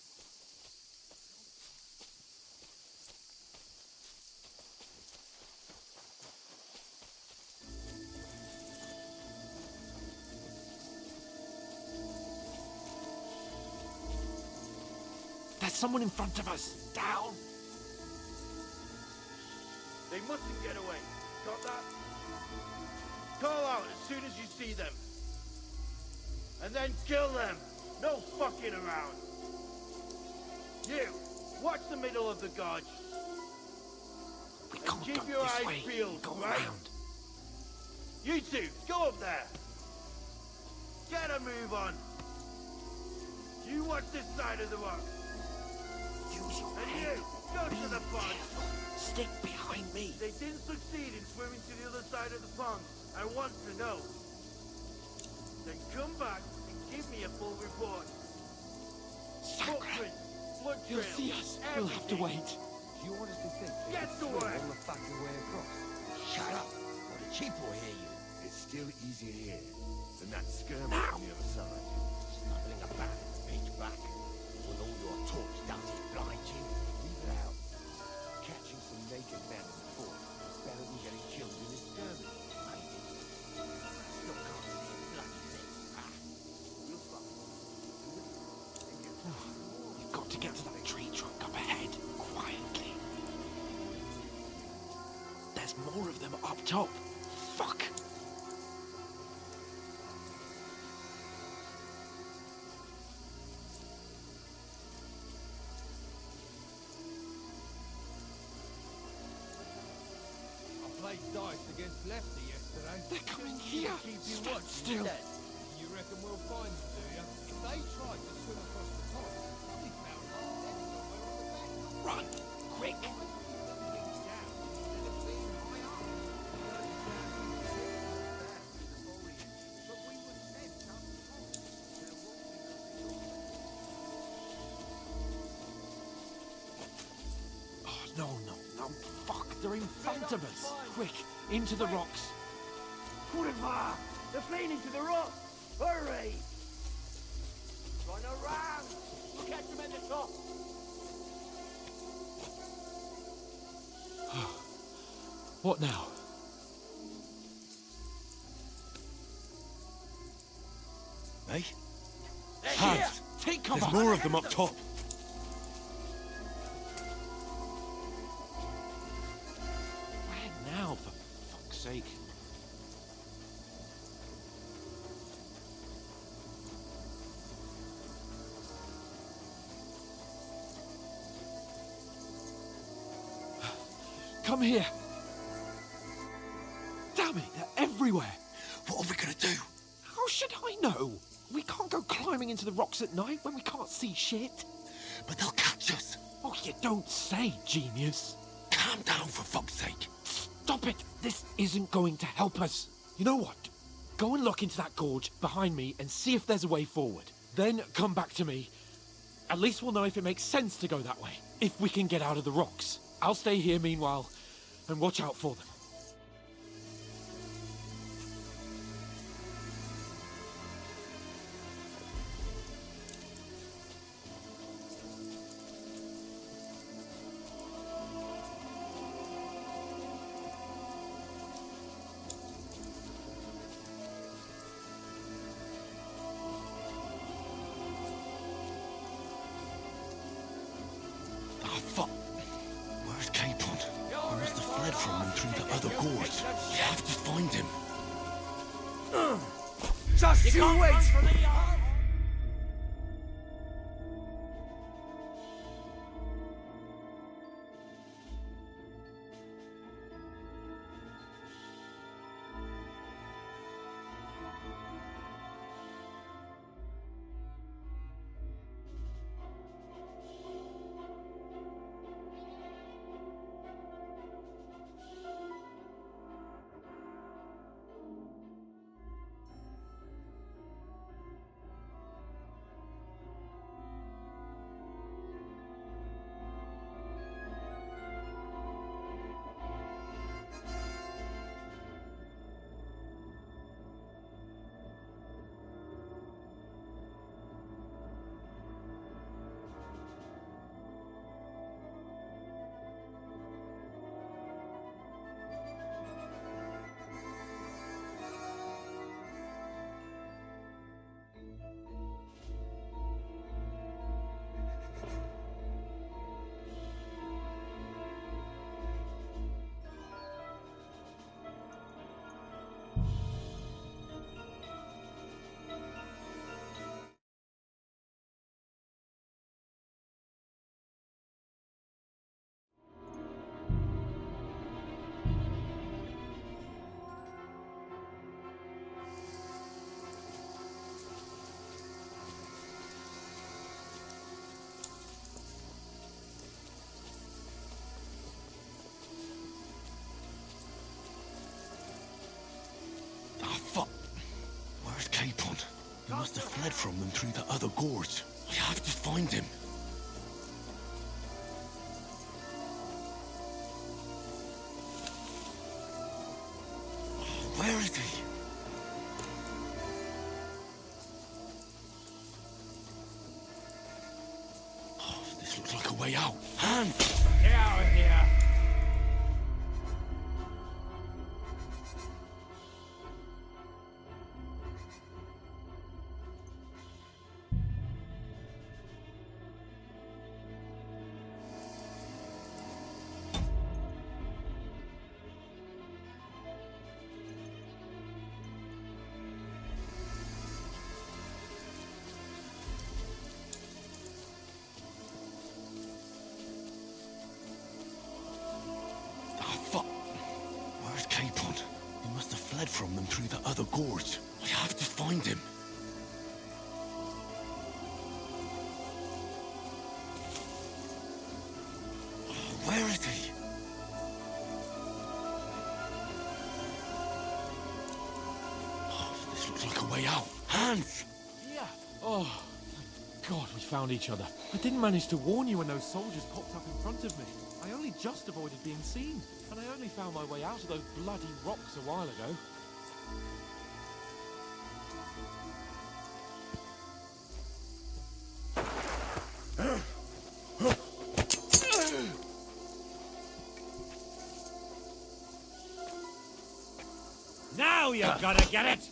There's someone in front of us. Down. They mustn't get away. Got that? Call out as soon as you see them. And then kill them. No fucking around. You, watch the middle of the gorge. And keep your eyes peeled, right? You two, go up there. Get a move on. You watch this side of the rock. And you, go to the pond. Stick behind me. They didn't succeed in swimming to the other side of the pond. I want to know. Then come back and give me a full report. Footprints, blood trails, You'll see us. We'll have to wait. Do you want us to think Get to work. all the fucking way across? Shut up, or the chief will hear you. It's still easier here than that skirmish Now. on the other side. Snuggling about in the pitch black. Will all your torch dances blind you? Leave it out. Catching some naked men in the fort is better than getting killed in this skirmish. Maybe. Still can't see a bloody thing. We'll fuck There's more of them up top. Fuck! I played dice against Lefty yesterday. They're coming here. Keep you Stand watch still. instead. You reckon we'll find them, do you? If they tried to swim across the pond, they'll be found half dead somewhere on the back. Run! Quick! Oh, no. Fuck, they're in front of us. Quick, into the rocks. Kurwa! They're fleeing into the rocks! Hurry! Run around! We'll catch them at the top! What now? Hey? Hans, take cover! There's more of them up top. Where now, for fuck's sake? Come here! Damn it, they're everywhere! What are we gonna do? How should I know? We can't go climbing into the rocks at night when we can't see shit. But they'll catch us. Oh, you don't say, genius. Calm down, for fuck's sake. Stop it! This isn't going to help us. You know what? Go and look into that gorge behind me and see if there's a way forward. Then come back to me. At least we'll know if it makes sense to go that way. If we can get out of the rocks. I'll stay here meanwhile and watch out for them. Oh, fuck. Where's Capon? He must have fled from them through the other gorge. We have to find him. Just you wait! Ah, fuck. Where's Capon? He must have fled from them through the other gorge. We have to find him. Where is he? Oh, this looks like a way out. Hans! Get out of here! from them through the other gorge. I have to find him. Where is he? Oh, this looks like a way out. Hans! Yeah. Oh, thank God we found each other. I didn't manage to warn you when those soldiers popped up in front of me. I only just avoided being seen, and I only found my way out of those bloody rocks a while ago. Now you're gonna get it!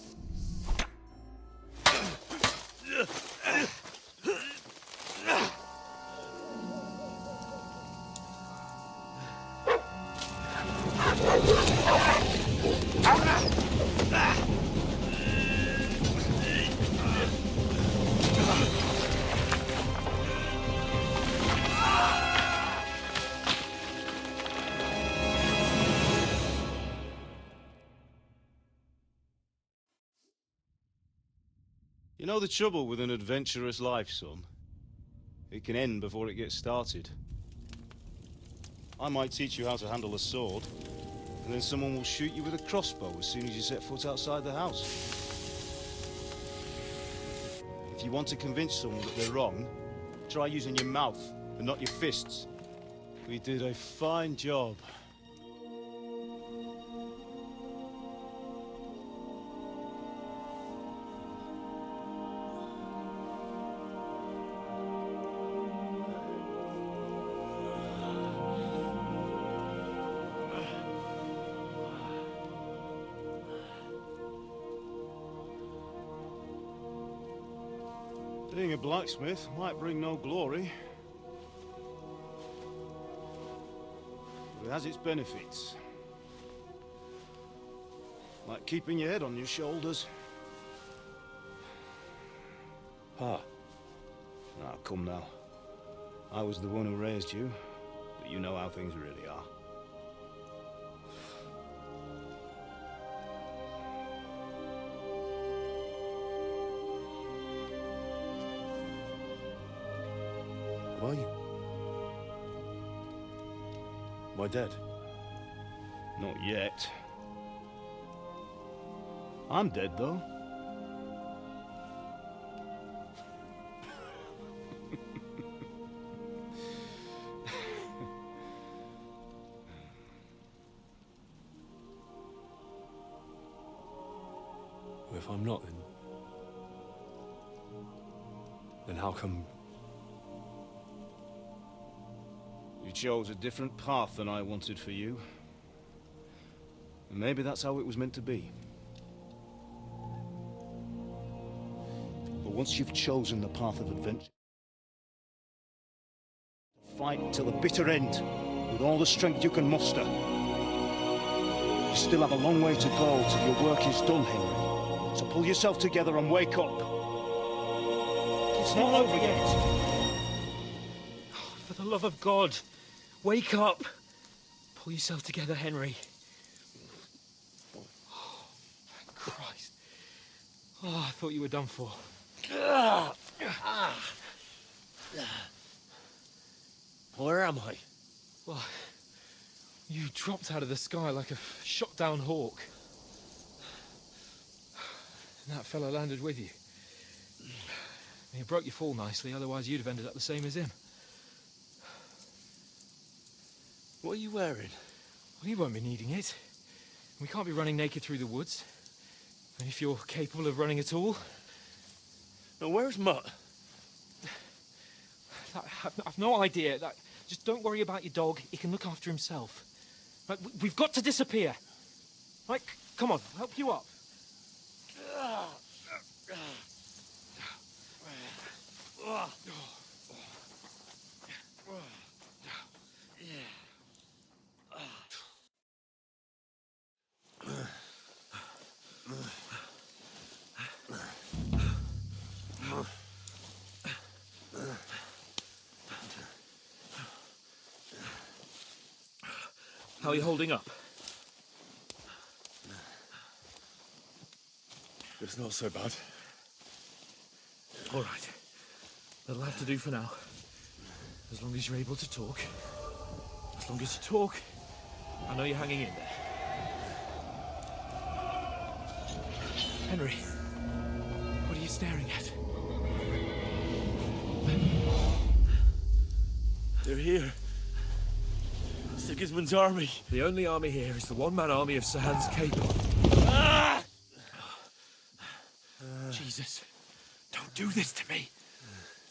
You know the trouble with an adventurous life, son? It can end before it gets started. I might teach you how to handle a sword, and then someone will shoot you with a crossbow as soon as you set foot outside the house. If you want to convince someone that they're wrong, try using your mouth and not your fists. We did a fine job. Being a blacksmith might bring no glory, but it has its benefits. Like keeping your head on your shoulders. Pa. Now, come now. I was the one who raised you, but you know how things really are. Why? Am I dead? Not yet. I'm dead, though. Well, if I'm not, then how come... You chose a different path than I wanted for you. And maybe that's how it was meant to be. But once you've chosen the path of adventure, fight till the bitter end, with all the strength you can muster. You still have a long way to go till your work is done, Henry. So pull yourself together and wake up. It's not over yet. For the love of God, wake up! Pull yourself together, Henry. Oh, thank Christ. Oh, I thought you were done for. Where am I? Well, you dropped out of the sky like a shot-down hawk. And that fella landed with you. You broke your fall nicely, otherwise you'd have ended up the same as him. What are you wearing? Well, you won't be needing it. We can't be running naked through the woods. And if you're capable of running at all... Now, where's Mutt? I've no idea. Just don't worry about your dog. He can look after himself. Right, we've got to disappear. Right, come on, I'll help you up. How are you holding up? It's not so bad. All right. That'll have to do for now. As long as you're able to talk. As long as you talk, I know you're hanging in there. Henry, what are you staring at? They're here. Sigismund's army. The only army here is the one-man army of Sahan's Cape. Ah! Jesus, don't do this to me.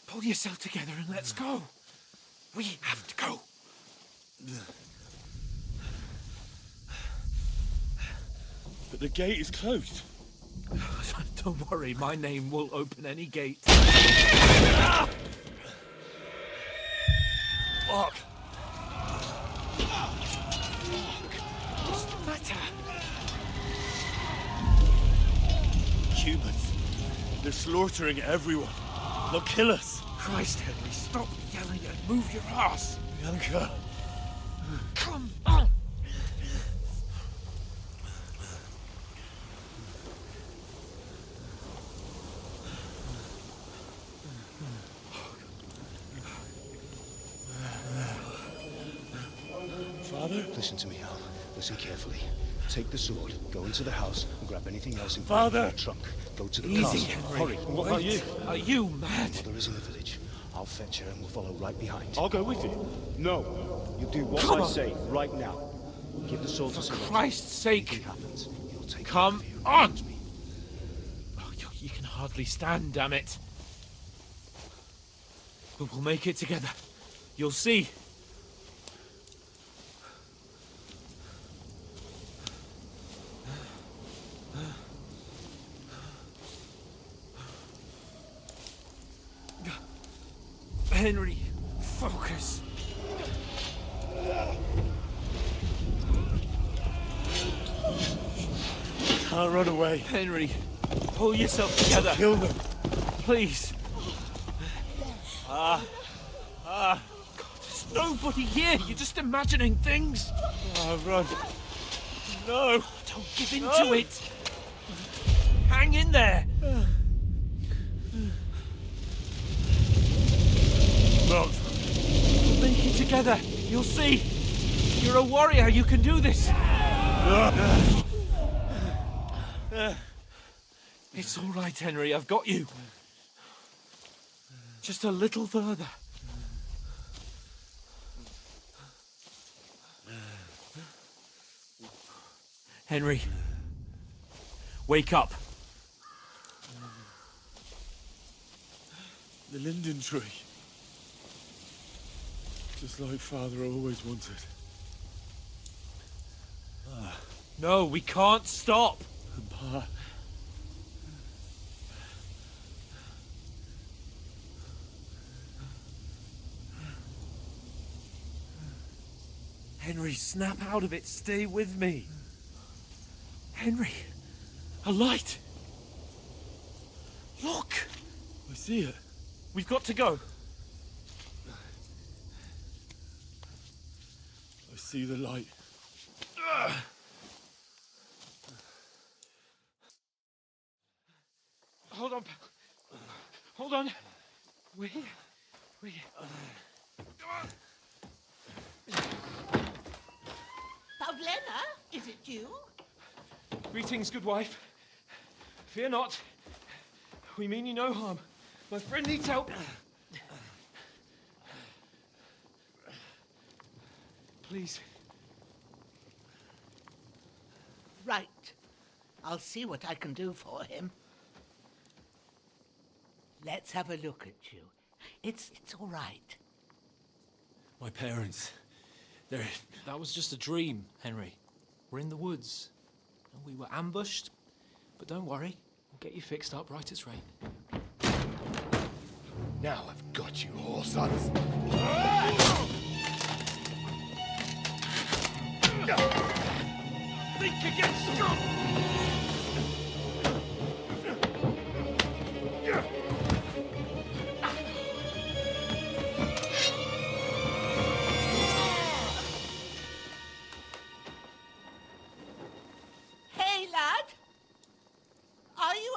Pull yourself together and let's go. We have to go. But the gate is closed. Don't worry, my name will open any gate. Fuck! What's the matter? Humans. They're slaughtering everyone. They'll kill us. Christ, Henry, stop yelling and move your ass. Bianca. Come on. Father? Listen to me, Al. Listen carefully. Take the sword, go into the house, and grab anything else in Father! the trunk. Go to the Easy, castle. Henry. Hurry. What about you? Are you mad? Mother is in the village. I'll fetch her and we'll follow right behind. I'll go with you. No. You do what Come I on. say right now. Give the sword to For someone. Christ's sake. Anything happens, you'll take Come care of you. on. Oh, you can hardly stand, damn it. But we'll make it together. You'll see. Henry, focus. Can't run away. Henry, pull yourself together. Kill them. Please. God, there's nobody here. You're just imagining things. Run. No. Don't give in to it. Hang in there. No. We'll make it together. You'll see. You're a warrior. You can do this. It's all right, Henry. I've got you. Just a little further. Henry, wake up. The linden tree. Just like Father always wanted. No, we can't stop. Pa. Henry, snap out of it. Stay with me. Henry, a light. Look. I see it. We've got to go. I see the light. Hold on, pal. Hold on. We're here. We're here. Pavlena, is it you? Greetings, good wife. Fear not. We mean you no harm. My friend needs help. Please. Right. I'll see what I can do for him. Let's have a look at you. It's all right. My parents. They're... That was just a dream, Henry. We're in the woods. We were ambushed, but don't worry. We'll get you fixed up right as rain. Now I've got you, whore sons. Think again, strong. Hey, lad. Are you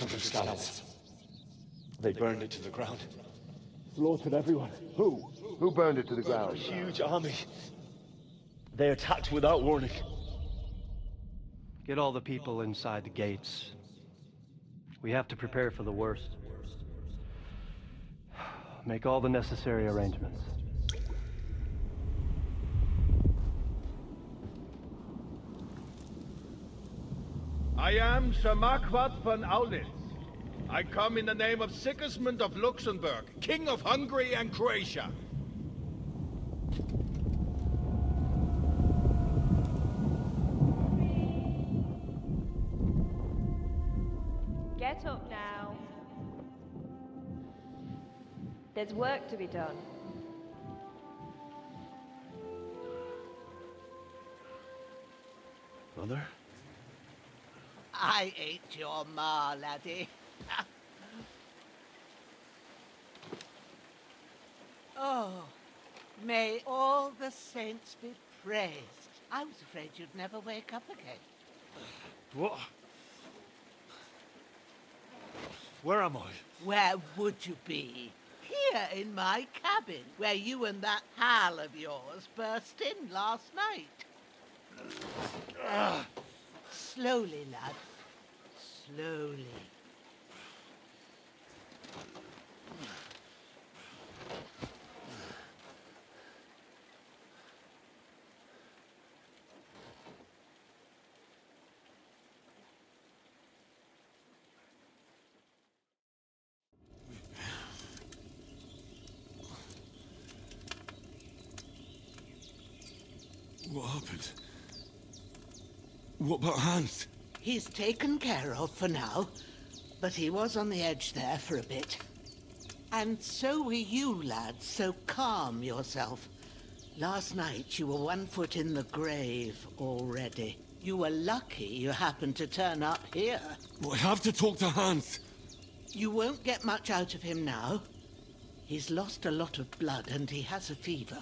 scallops. They burned it to the ground. Slaughtered everyone. Who? Who burned it to the ground? A huge army. They attacked without warning. Get all the people inside the gates. We have to prepare for the worst. Make all the necessary arrangements. I am Sir Marquardt von Aulitz. I come in the name of Sigismund of Luxembourg, King of Hungary and Croatia. Get up now. There's work to be done. Mother? I ain't your ma, laddie. Oh, may all the saints be praised. I was afraid you'd never wake up again. What? Where am I? Where would you be? Here in my cabin, where you and that pal of yours burst in last night. Slowly, lad. Slowly. What happened? What about Hans? He's taken care of for now, but he was on the edge there for a bit. And so were you, lad, so calm yourself. Last night you were 1 foot in the grave already. You were lucky you happened to turn up here. I have to talk to Hans. You won't get much out of him now. He's lost a lot of blood and he has a fever.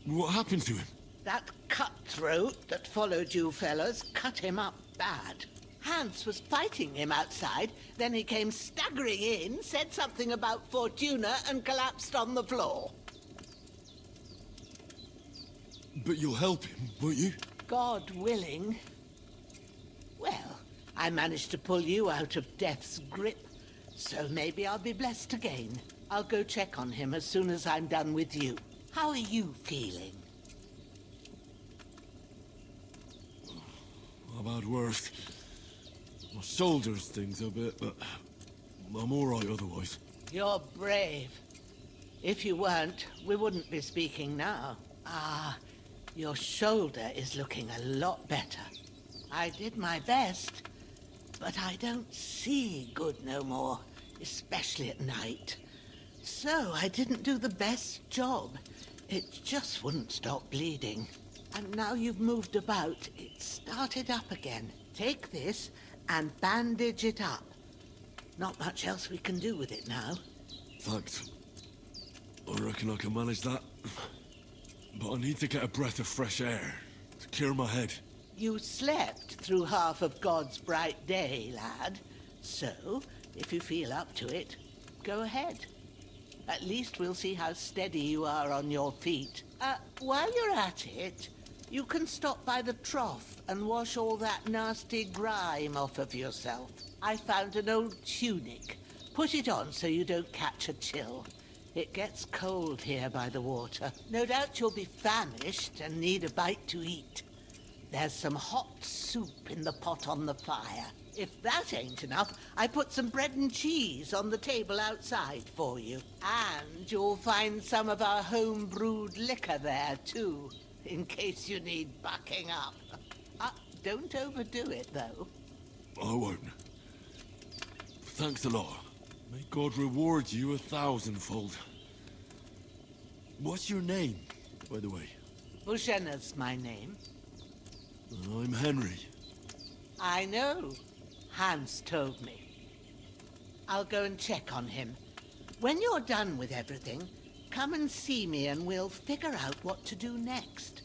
What happened to him? That cutthroat that followed you fellas cut him up bad. Hans was fighting him outside, then he came staggering in, said something about Fortuna, and collapsed on the floor. But you'll help him, won't you? God willing. Well, I managed to pull you out of death's grip, so maybe I'll be blessed again. I'll go check on him as soon as I'm done with you. How are you feeling? I've had worse. My shoulders stings a bit, but I'm all right otherwise. You're brave. If you weren't, we wouldn't be speaking now. Ah, your shoulder is looking a lot better. I did my best, but I don't see good no more, especially at night. So I didn't do the best job. It just wouldn't stop bleeding. And now you've moved about, it started up again. Take this and bandage it up. Not much else we can do with it now. Thanks. I reckon I can manage that. But I need to get a breath of fresh air to clear my head. You slept through half of God's bright day, lad. So, if you feel up to it, go ahead. At least we'll see how steady you are on your feet. While you're at it, you can stop by the trough and wash all that nasty grime off of yourself. I found an old tunic. Put it on so you don't catch a chill. It gets cold here by the water. No doubt you'll be famished and need a bite to eat. There's some hot soup in the pot on the fire. If that ain't enough, I put some bread and cheese on the table outside for you. And you'll find some of our home-brewed liquor there, too, in case you need bucking up. Don't overdo it, though. I won't. Thanks a lot. May God reward you 1,000-fold. What's your name, by the way? Bushenna's my name. I'm Henry. I know. Hans told me. I'll go and check on him. When you're done with everything, come and see me and we'll figure out what to do next.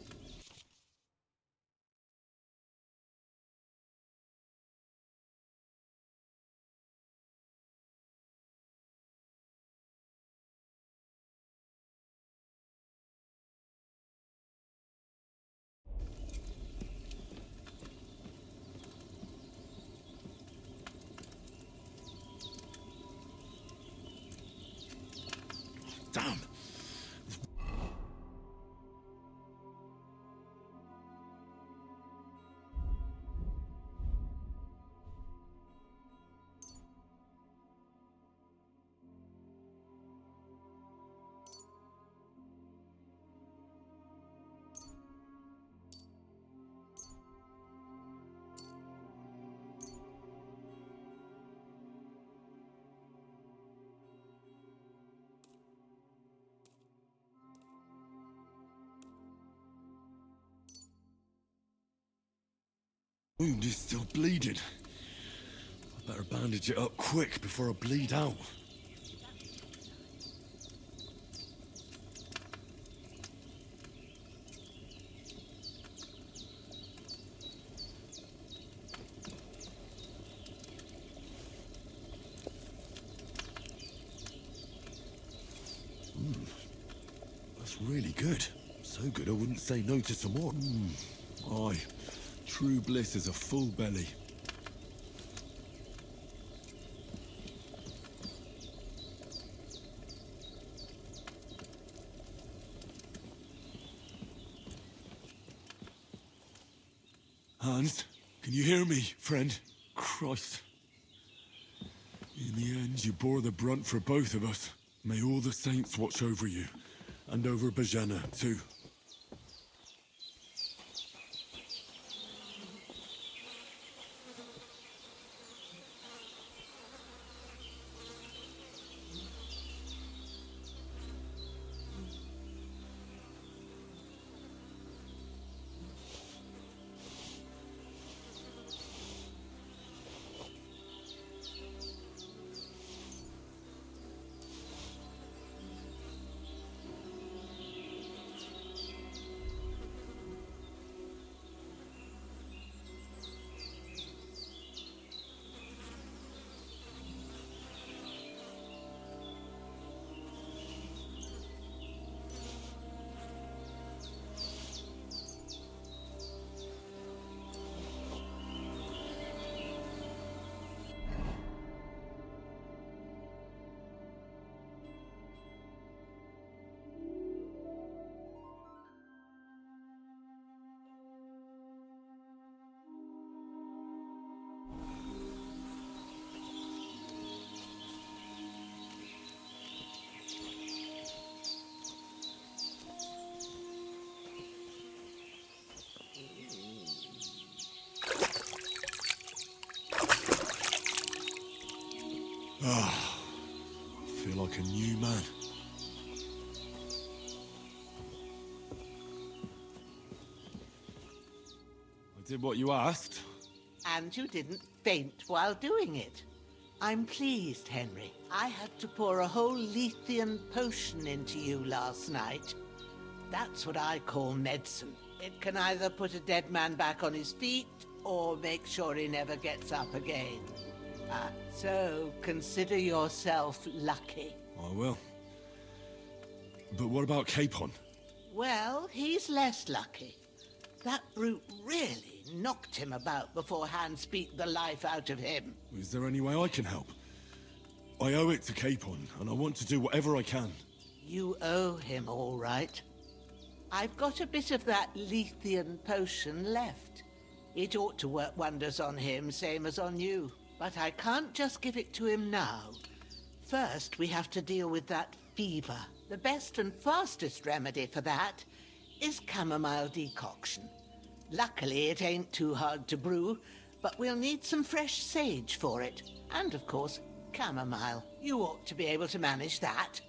Wound is still bleeding. I better bandage it up quick before I bleed out. That's really good. So good I wouldn't say no to some more. Aye, true bliss is a full belly. Hans, can you hear me, friend? Christ. In the end, you bore the brunt for both of us. May all the saints watch over you. And over Bajana, too. Ah, I feel like a new man. I did what you asked. And you didn't faint while doing it. I'm pleased, Henry. I had to pour a whole Lethean potion into you last night. That's what I call medicine. It can either put a dead man back on his feet, or make sure he never gets up again. So consider yourself lucky. I will. But what about Capon? Well, he's less lucky. That brute really knocked him about before Hans beat the life out of him. Is there any way I can help? I owe it to Capon, and I want to do whatever I can. You owe him, all right. I've got a bit of that Lethean potion left. It ought to work wonders on him, same as on you. But I can't just give it to him now. First, we have to deal with that fever. The best and fastest remedy for that is chamomile decoction. Luckily, it ain't too hard to brew, but we'll need some fresh sage for it. And, of course, chamomile. You ought to be able to manage that.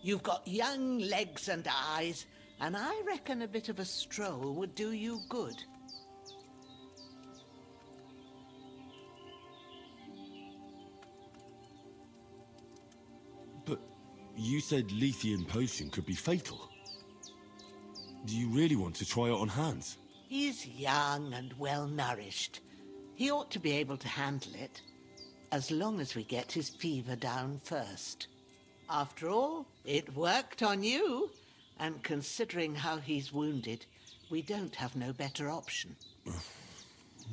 You've got young legs and eyes, and I reckon a bit of a stroll would do you good. But you said Lethean potion could be fatal. Do you really want to try it on Hans? He's young and well-nourished. He ought to be able to handle it, as long as we get his fever down first. After all, it worked on you, and considering how he's wounded, we don't have no better option.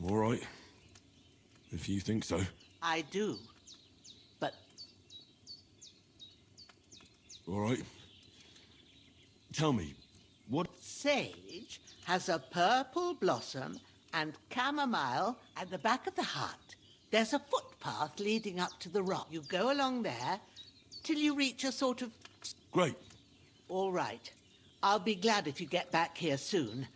All right. If you think so. I do. But... All right. Tell me, what... Sage has a purple blossom and chamomile at the back of the hut. There's a footpath leading up to the rock. You go along there till you reach a sort of... Great. All right. I'll be glad if you get back here soon.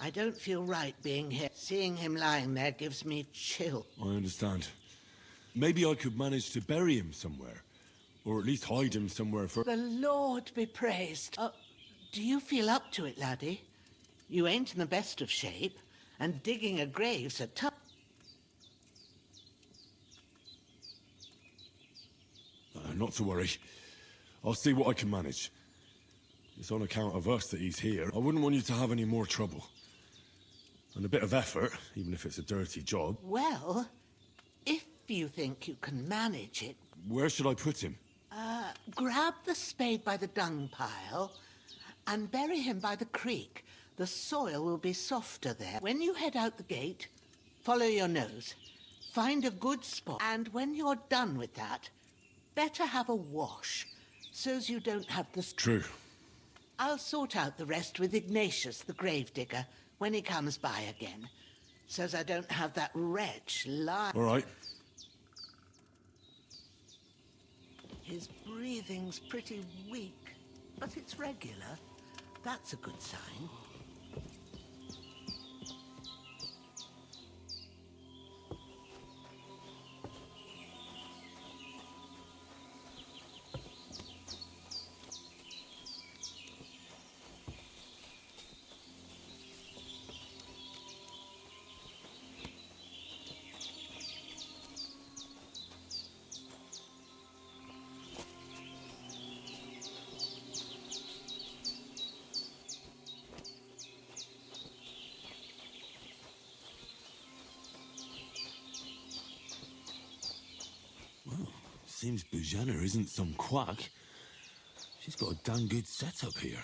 I don't feel right being here. Seeing him lying there gives me chill. I understand. Maybe I could manage to bury him somewhere. Or at least hide him somewhere for... The Lord be praised. Do you feel up to it, laddie? You ain't in the best of shape, and digging a grave's a tough... not to worry. I'll see what I can manage. It's on account of us that he's here. I wouldn't want you to have any more trouble. And a bit of effort, even if it's a dirty job. Well, if you think you can manage it, Where should I put him? grab the spade by the dung pile and bury him by the creek. The soil will be softer there. When you head out the gate, follow your nose. Find a good spot. And when you're done with that, better have a wash, so's you don't have the... True. I'll sort out the rest with Ignatius, the gravedigger, when he comes by again, so's I don't have that wretch lie... All right. His breathing's pretty weak, but it's regular. That's a good sign. Seems Bujana isn't some quack. She's got a damn good setup here.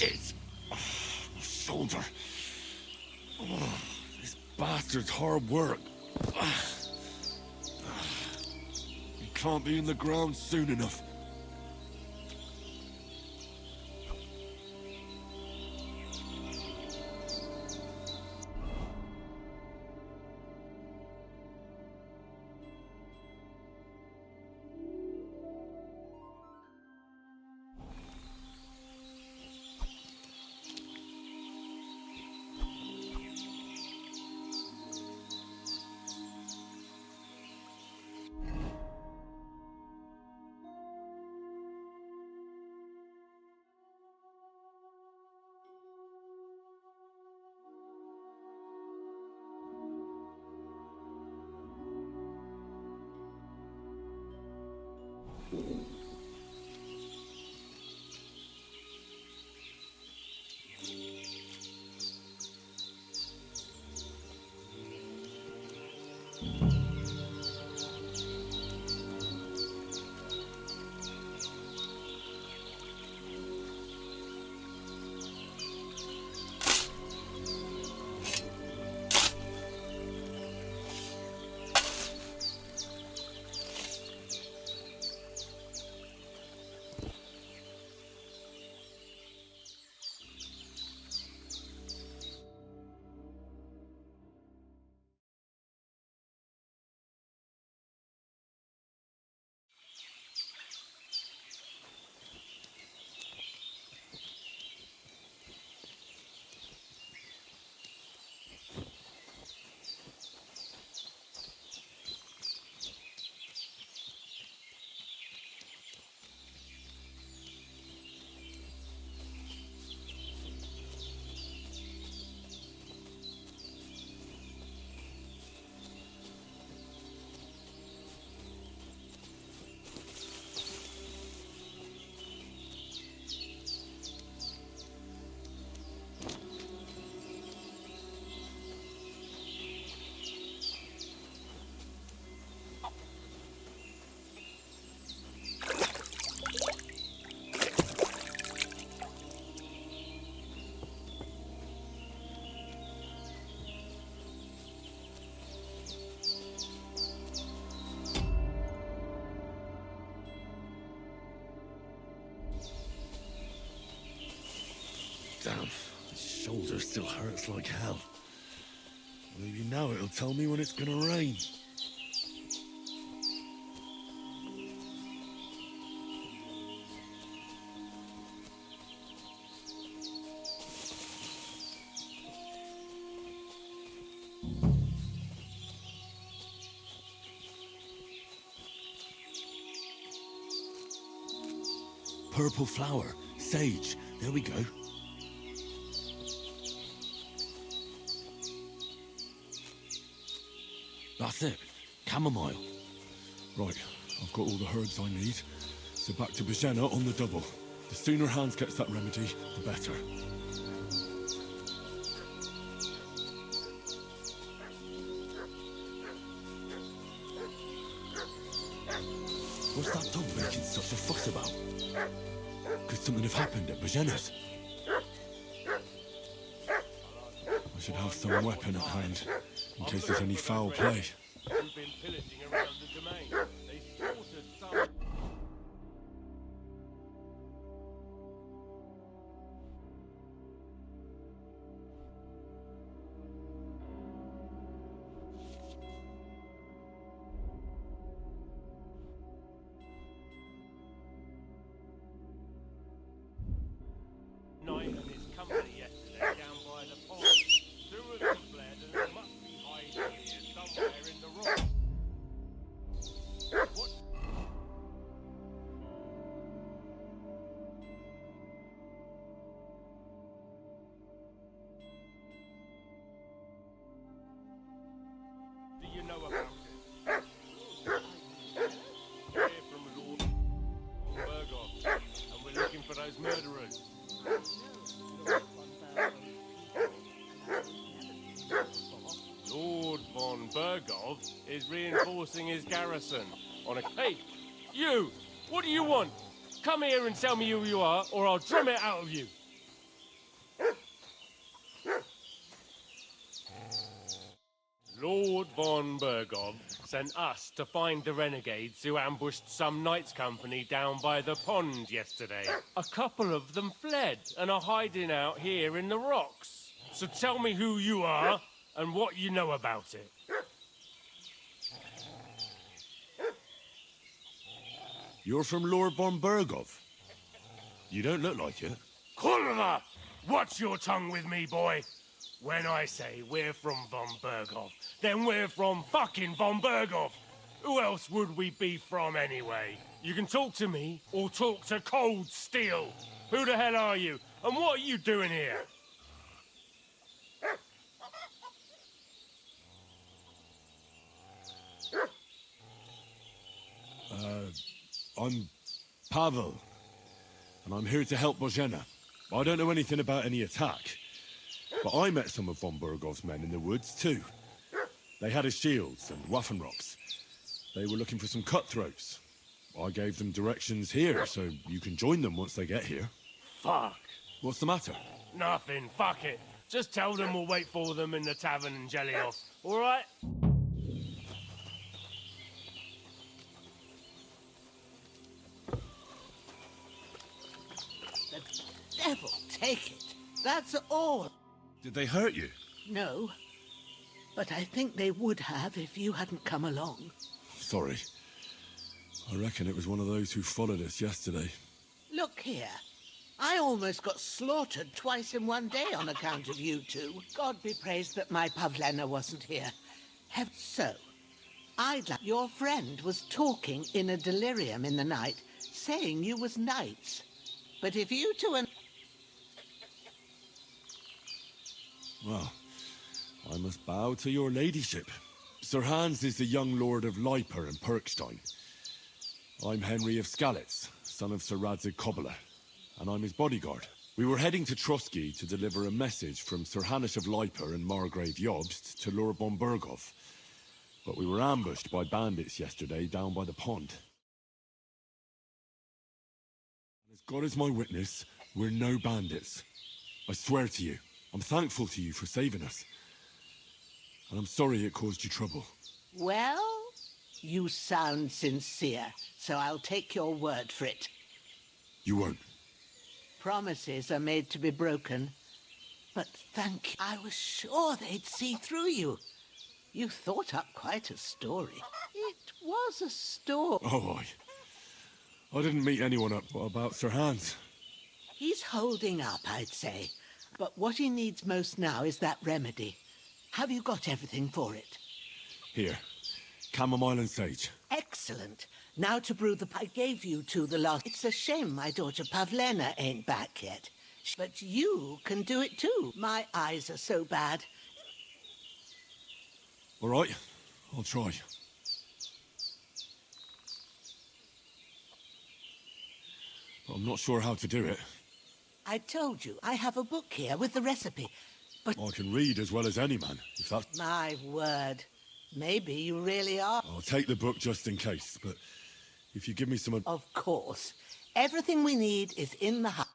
Shit! Oh, my shoulder. Oh, this bastard's hard work. He can't be in the ground soon enough. blister still hurts like hell. Maybe now it'll tell me when it's gonna rain. Purple flower, sage, there we go. That's it, chamomile. Right, I've got all the herbs I need, so back to Bajena on the double. The sooner Hans gets that remedy, the better. What's that dog making such a fuss about? Could something have happened at Bajena's? I should have some weapon at hand, in case there's any foul play. You've been pillaging around the domain. They slaughtered some... Knight and his company yesterday down by the pond. Two of them fled and they must be hiding here somewhere in the rock. What? Do you know about it? We're from Lord Burgos, and we're looking for those murderers. Lord von Burgov is reinforcing his garrison on a... Hey, you! What do you want? Come here and tell me who you are, or I'll drum it out of you. Lord von Burgov sent us to find the renegades who ambushed some knights' company down by the pond yesterday. A couple of them fled and are hiding out here in the rocks. So tell me who you are and what you know about it. You're from Lord von Burgov? You don't look like it. Kurva! Watch your tongue with me, boy. When I say we're from von Burgov, then we're from fucking von Burgov. Who else would we be from anyway? You can talk to me or talk to cold steel. Who the hell are you? And what are you doing here? I'm Pavel, and I'm here to help Bojena. I don't know anything about any attack, but I met some of von Burgov's men in the woods too. They had his shields and Waffenrocks. They were looking for some cutthroats. I gave them directions here, so you can join them once they get here. Fuck. What's the matter? Nothing, fuck it. Just tell them we'll wait for them in the tavern in Jelioff, all right? The devil take it. That's all. Did they hurt you? No. But I think they would have if you hadn't come along. Sorry. I reckon it was one of those who followed us yesterday. Look here. I almost got slaughtered twice in one day on account of you two. God be praised that my Pavlena wasn't here. So, I'd like... Your friend was talking in a delirium in the night, saying you was knights. But if you two and... Well, I must bow to your ladyship. Sir Hans is the young lord of Leiper and Perkstein. I'm Henry of Skalitz, son of Sir Radzig Kobyla, and I'm his bodyguard. We were heading to Trotsky to deliver a message from Sir Hanush of Leiper and Margrave Jobst to Lord von Burgov, but we were ambushed by bandits yesterday down by the pond. As God is my witness, we're no bandits. I swear to you, I'm thankful to you for saving us. And I'm sorry it caused you trouble. Well, you sound sincere, so I'll take your word for it. You won't. Promises are made to be broken. But thank you. I was sure they'd see through you. You thought up quite a story. It was a story. Oh, I didn't meet anyone up. What about Sir Hans? He's holding up, I'd say. But what he needs most now is that remedy. Have you got everything for it? Here. Chamomile and sage. Excellent. Now to brew the... I gave you two the last... It's a shame my daughter Pavlena ain't back yet. But you can do it too. My eyes are so bad. All right, I'll try. But I'm not sure how to do it. I told you, I have a book here with the recipe. But... I can read as well as any man, if that's... My word. Maybe you really are. I'll take the book just in case, but if you give me some... Of course. Everything we need is in the house.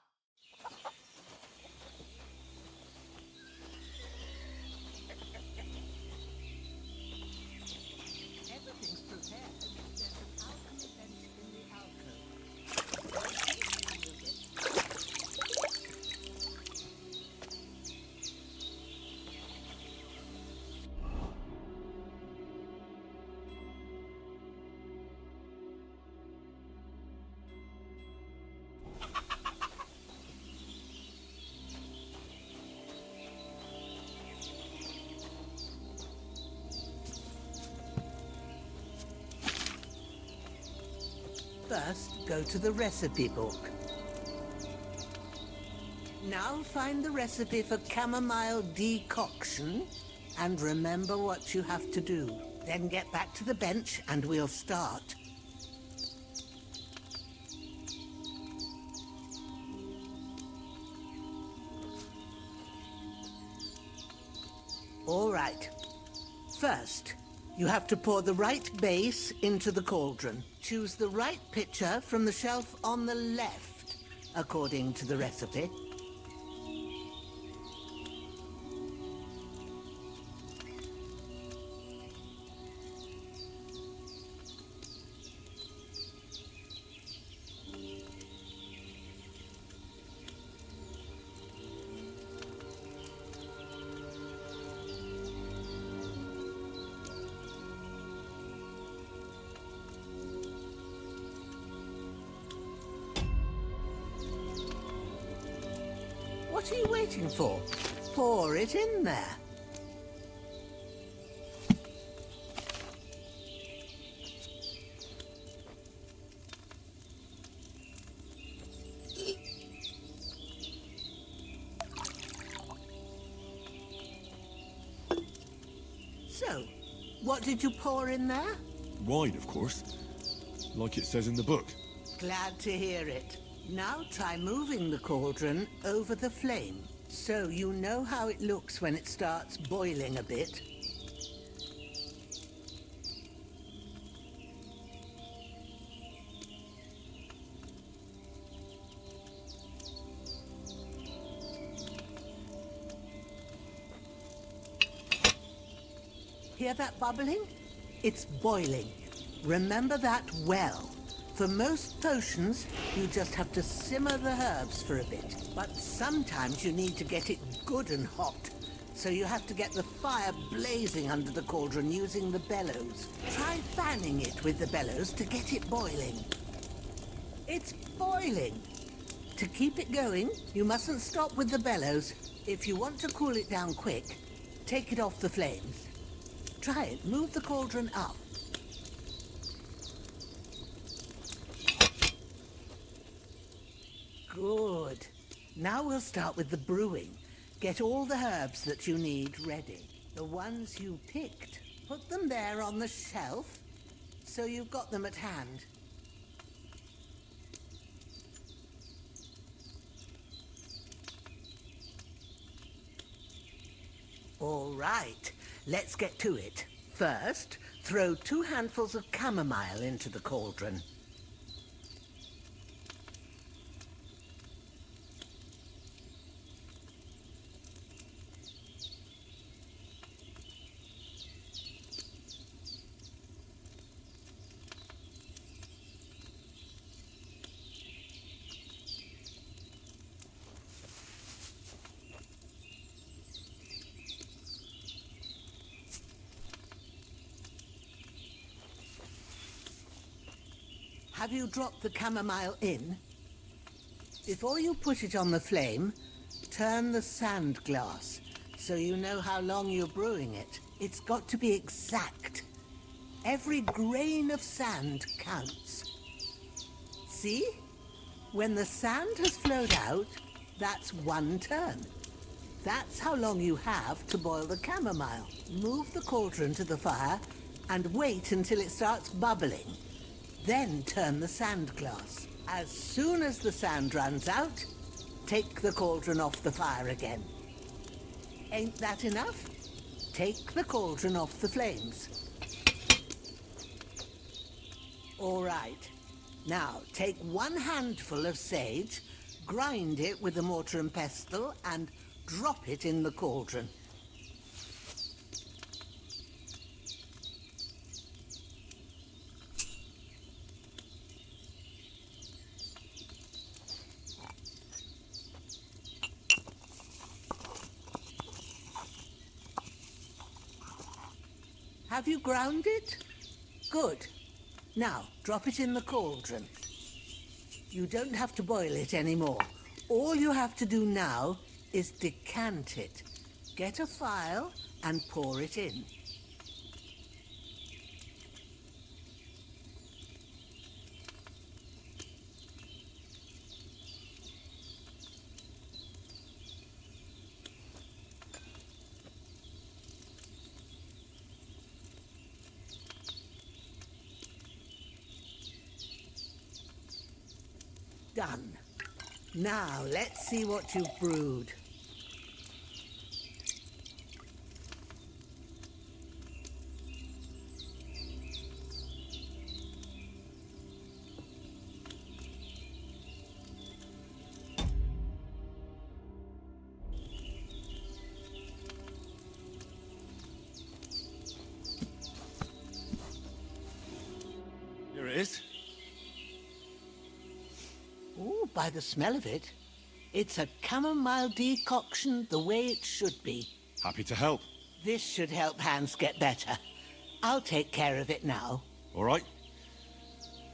First, go to the recipe book. Now find the recipe for chamomile decoction and remember what you have to do. Then get back to the bench and we'll start. All right. First, you have to pour the right base into the cauldron. Choose the right pitcher from the shelf on the left, according to the recipe. What are you waiting for? Pour it in there. So, what did you pour in there? Wine, of course. Like it says in the book. Glad to hear it. Now try moving the cauldron over the flame, so you know how it looks when it starts boiling a bit. Hear that bubbling? It's boiling. Remember that well. For most potions, you just have to simmer the herbs for a bit. But sometimes you need to get it good and hot. So you have to get the fire blazing under the cauldron using the bellows. Try fanning it with the bellows to get it boiling. It's boiling. To keep it going, you mustn't stop with the bellows. If you want to cool it down quick, take it off the flames. Try it. Move the cauldron up. Good. Now we'll start with the brewing. Get all the herbs that you need ready. The ones you picked. Put them there on the shelf, so you've got them at hand. All right, let's get to it. First, throw 2 handfuls of chamomile into the cauldron. Have you dropped the chamomile in? Before you put it on the flame, turn the sand glass so you know how long you're brewing it. It's got to be exact. Every grain of sand counts. See? When the sand has flowed out, that's 1 turn. That's how long you have to boil the chamomile. Move the cauldron to the fire and wait until it starts bubbling. Then turn the sand glass. As soon as the sand runs out, take the cauldron off the fire again. Ain't that enough? Take the cauldron off the flames. All right. Now, take 1 handful of sage, grind it with a mortar and pestle, and drop it in the cauldron. Have you ground it? Good. Now, drop it in the cauldron. You don't have to boil it anymore. All you have to do now is decant it. Get a phial and pour it in. Done. Now, let's see what you've brewed. Here it is. Ooh, by the smell of it, it's a chamomile decoction the way it should be. Happy to help. This should help Hans get better. I'll take care of it now. All right.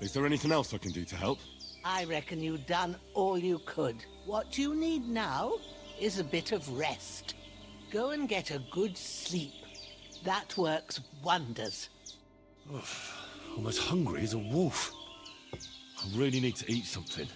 Is there anything else I can do to help? I reckon you've done all you could. What you need now is a bit of rest. Go and get a good sleep. That works wonders. I'm as hungry as a wolf. I really need to eat something.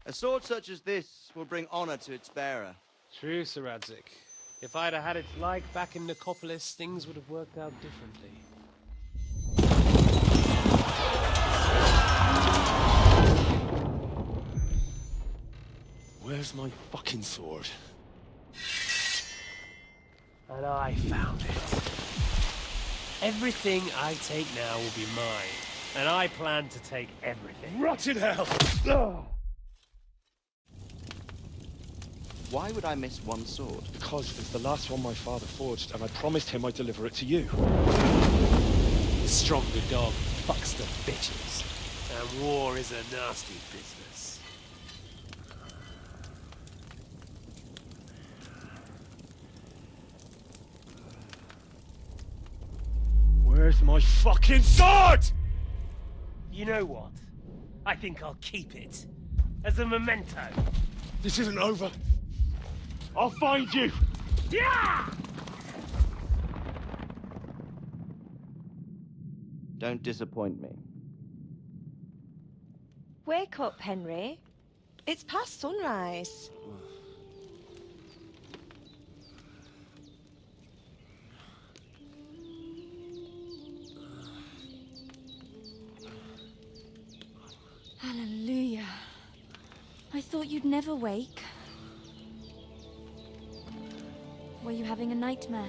A sword such as this will bring honor to its bearer. True, Sir Radzik. If I'd have had its like back in Nicopolis, things would have worked out differently. Where's my fucking sword? And I found it. Everything I take now will be mine, and I plan to take everything. Rot in hell! Why would I miss one sword? Because it's the last one my father forged, and I promised him I'd deliver it to you. The stronger dog fucks the bitches, and war is a nasty business. Where's my fucking sword? You know what? I think I'll keep it as a memento. This isn't over. I'll find you! Yeah! Don't disappoint me. Wake up, Henry. It's past sunrise. thought you'd never wake. Were you having a nightmare?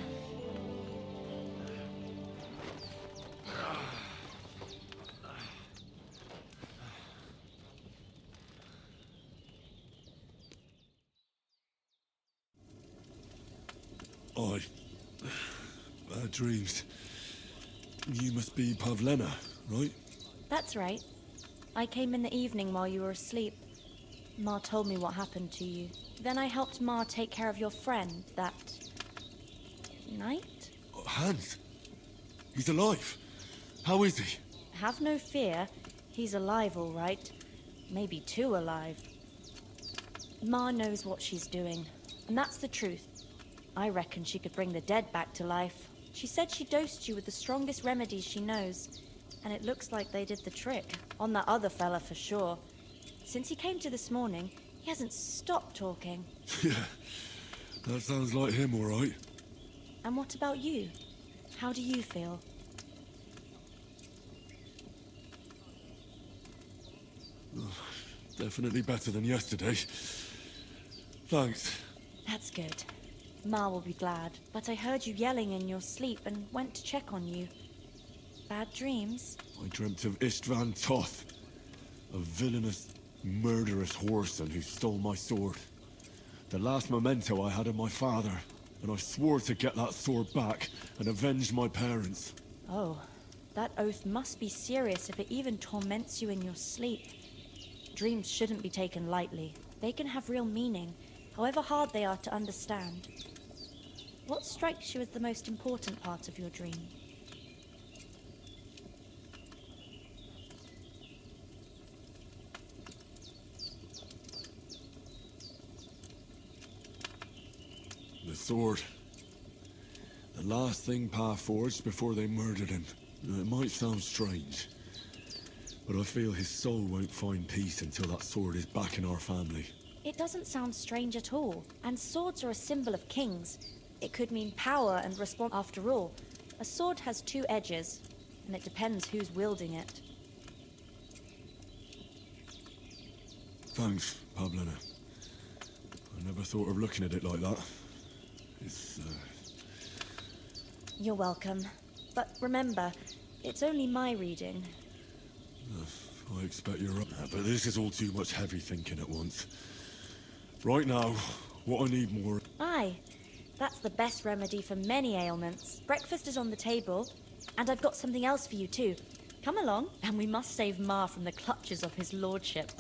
Bad dreams. You must be Pavlena, right? That's right. I came in the evening while you were asleep. Ma told me what happened to you. Then I helped Ma take care of your friend that night? Hans? He's alive. How is he? Have no fear. He's alive, all right. Maybe too alive. Ma knows what she's doing, and that's the truth. I reckon she could bring the dead back to life. She said she dosed you with the strongest remedies she knows, and it looks like they did the trick. On that other fella for sure. Since he came to this morning, he hasn't stopped talking. Yeah, that sounds like him, all right. And what about you? How do you feel? Definitely better than yesterday. Thanks. That's good. Ma will be glad, but I heard you yelling in your sleep and went to check on you. Bad dreams? I dreamt of Istvan Toth, a villainous, murderous whoreson who stole my sword. The last memento I had of my father, and I swore to get that sword back and avenge my parents. Oh, that oath must be serious if it even torments you in your sleep. Dreams shouldn't be taken lightly. They can have real meaning, however hard they are to understand. What strikes you as the most important part of your dream? The sword. The last thing Pa forged before they murdered him. It might sound strange, but I feel his soul won't find peace until that sword is back in our family. It doesn't sound strange at all, and swords are a symbol of kings. It could mean power and response. After all, a sword has two edges, and it depends who's wielding it. Thanks, Pavlena. I never thought of looking at it like that. It's, You're welcome. But remember, it's only my reading. I expect you're right. But this is all too much heavy thinking at once. Right now, what I need more... Aye, that's the best remedy for many ailments. Breakfast is on the table, and I've got something else for you too. Come along, and we must save Ma from the clutches of his lordship.